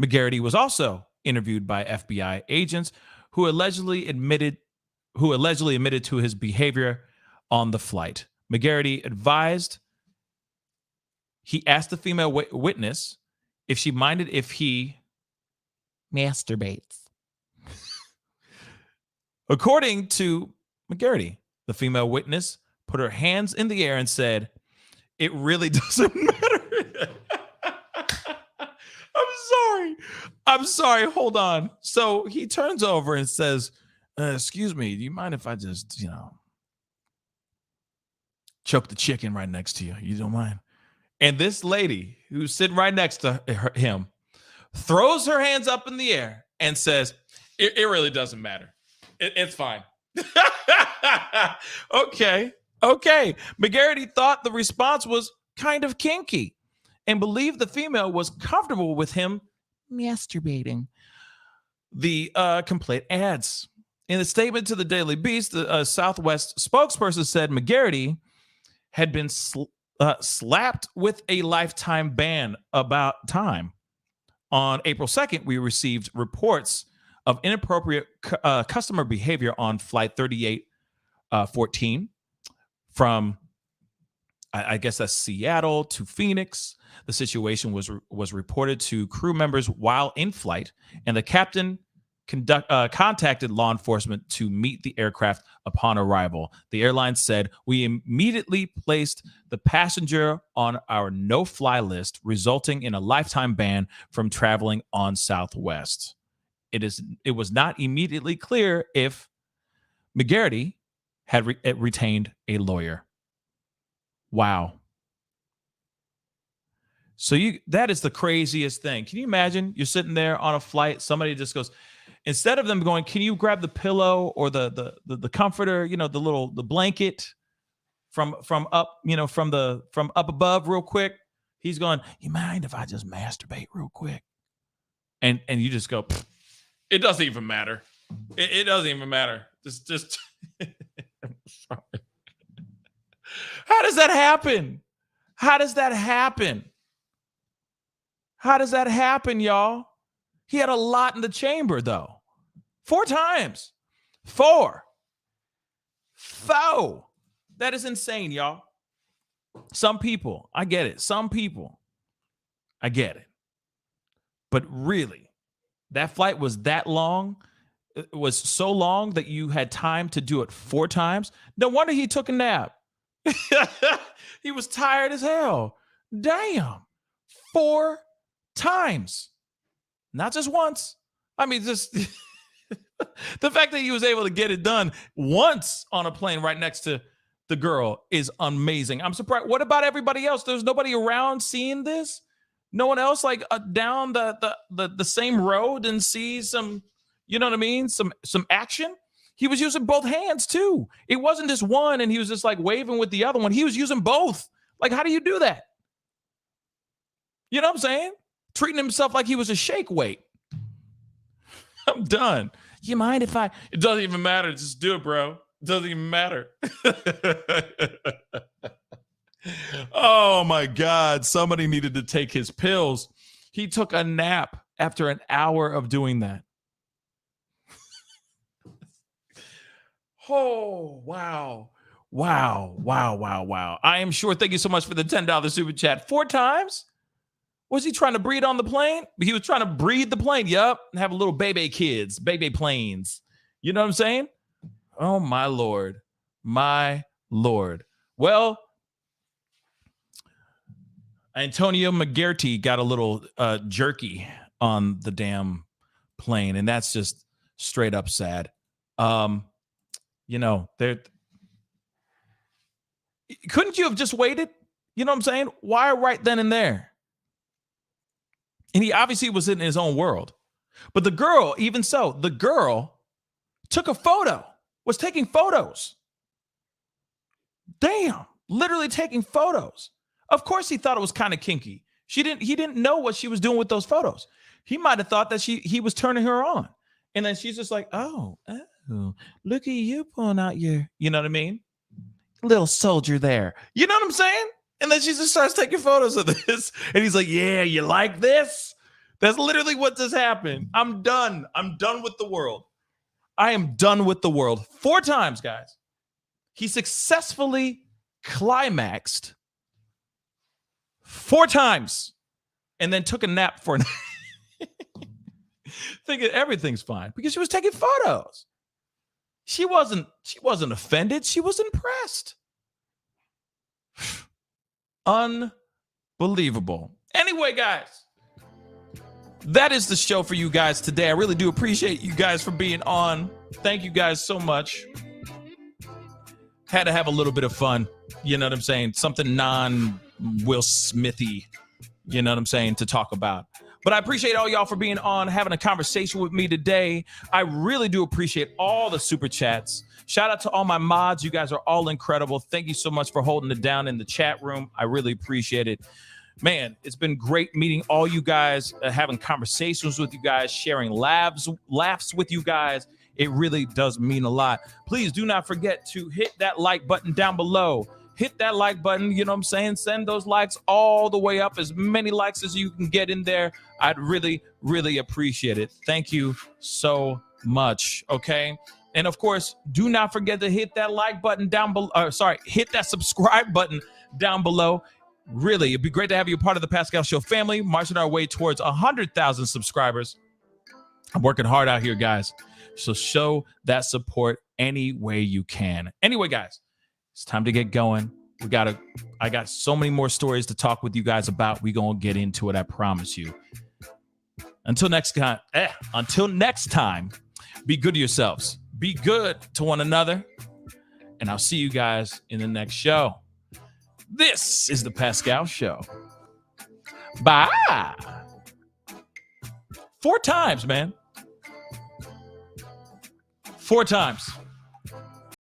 McGarity was also interviewed by FBI agents who allegedly admitted to his behavior on the flight. McGarity advised he asked the female witness if she minded if he masturbates. According to McGarity, the female witness put her hands in the air and said, "It really doesn't matter." I'm sorry. Hold on. So he turns over and says, "Excuse me, do you mind if I just, choke the chicken right next to you? You don't mind?" And this lady who's sitting right next to him throws her hands up in the air and says, it really doesn't matter. It's fine. Okay. McGarity thought the response was kind of kinky and believed the female was comfortable with him masturbating. The complaint adds. In a statement to the Daily Beast, the Southwest spokesperson said McGarity had been slapped with a lifetime ban about time. On April 2nd, we received reports of inappropriate customer behavior on Flight 3814 from, I guess that's Seattle to Phoenix. The situation was reported to crew members while in flight, and the captain contacted law enforcement to meet the aircraft upon arrival. The airline said, "We immediately placed the passenger on our no-fly list, resulting in a lifetime ban from traveling on Southwest." It was not immediately clear if McGarity had retained a lawyer. Wow. So that is the craziest thing. Can you imagine? You're sitting there on a flight, somebody just goes, instead of them going, "Can you grab the pillow or the comforter, the blanket from up, from up above real quick?" He's going, "You mind if I just masturbate real quick?" And you just go, "It doesn't even matter. It doesn't even matter. Just I'm sorry. How does that happen? How does that happen, y'all? He had a lot in the chamber, though. 4 times. 4. That is insane, y'all. Some people, I get it. I get it. But really, that flight was that long. It was so long that you had time to do it 4 times. No wonder he took a nap. He was tired as hell. Damn. 4 times. Not just once. I mean, just the fact that he was able to get it done once on a plane right next to the girl is amazing. I'm surprised. What about everybody else? There's nobody around seeing this? No one else like down the same road and see some, you know what I mean? Some action. He was using both hands too. It wasn't just one and he was just like waving with the other one. He was using both. Like, how do you do that? You know what I'm saying? Treating himself like he was a shake weight. I'm done. You mind if I? It doesn't even matter. Just do it, bro. It doesn't even matter. Oh my God. Somebody needed to take his pills. He took a nap after an hour of doing that. Oh, wow. Wow. Wow. Wow. Wow. I am sure. Thank you so much for the $10 super chat. 4 times? Was he trying to breed on the plane? He was trying to breed the plane. Yup. Have a little baby kids, baby planes. You know what I'm saying? Oh, my Lord. My Lord. Well, Antonio McGarty got a little jerky on the damn plane, and that's just straight up sad. You know, couldn't you have just waited? You know what I'm saying? Why right then and there? And he obviously was in his own world. But the girl, even so, the girl took a photo, was taking photos. Damn, literally taking photos. Of course he thought it was kind of kinky. He didn't know what she was doing with those photos. He might have thought that he was turning her on. And then she's just like, oh, look at you pulling out your, you know what I mean? Little soldier there. You know what I'm saying? And then she just starts taking photos of this. And he's like, yeah, you like this? That's literally what just happened. I'm done. I'm done with the world. I am done with the world. 4 times, guys. He successfully climaxed 4 times and then took a nap for an thinking everything's fine because she was taking photos. She wasn't offended. She was impressed. Unbelievable. Anyway, guys, that is the show for you guys today. I really do appreciate you guys for being on. Thank you guys so much. Had to have a little bit of fun. You know what I'm saying? Something non-Will Smithy, you know what I'm saying, to talk about. But I appreciate all y'all for being on, having a conversation with me today. I really do appreciate all the super chats. Shout out to all my mods. You guys are all incredible. Thank you so much for holding it down in the chat room. I really appreciate it. Man, it's been great meeting all you guys, having conversations with you guys, sharing laughs with you guys. It really does mean a lot. Please do not forget to hit that like button down below. Hit that like button, you know what I'm saying? Send those likes all the way up, as many likes as you can get in there. I'd really, really appreciate it. Thank you so much, okay? And of course, do not forget to hit that like button down below. Hit that subscribe button down below. Really, it'd be great to have you a part of the Pascal Show family, marching our way towards 100,000 subscribers. I'm working hard out here, guys. So show that support any way you can. Anyway, guys, it's time to get going. I got so many more stories to talk with you guys about. We're going to get into it, I promise you. Until next time, be good to yourselves. Be good to one another. And I'll see you guys in the next show. This is the Pascal Show. Bye. 4 times, man. 4 times.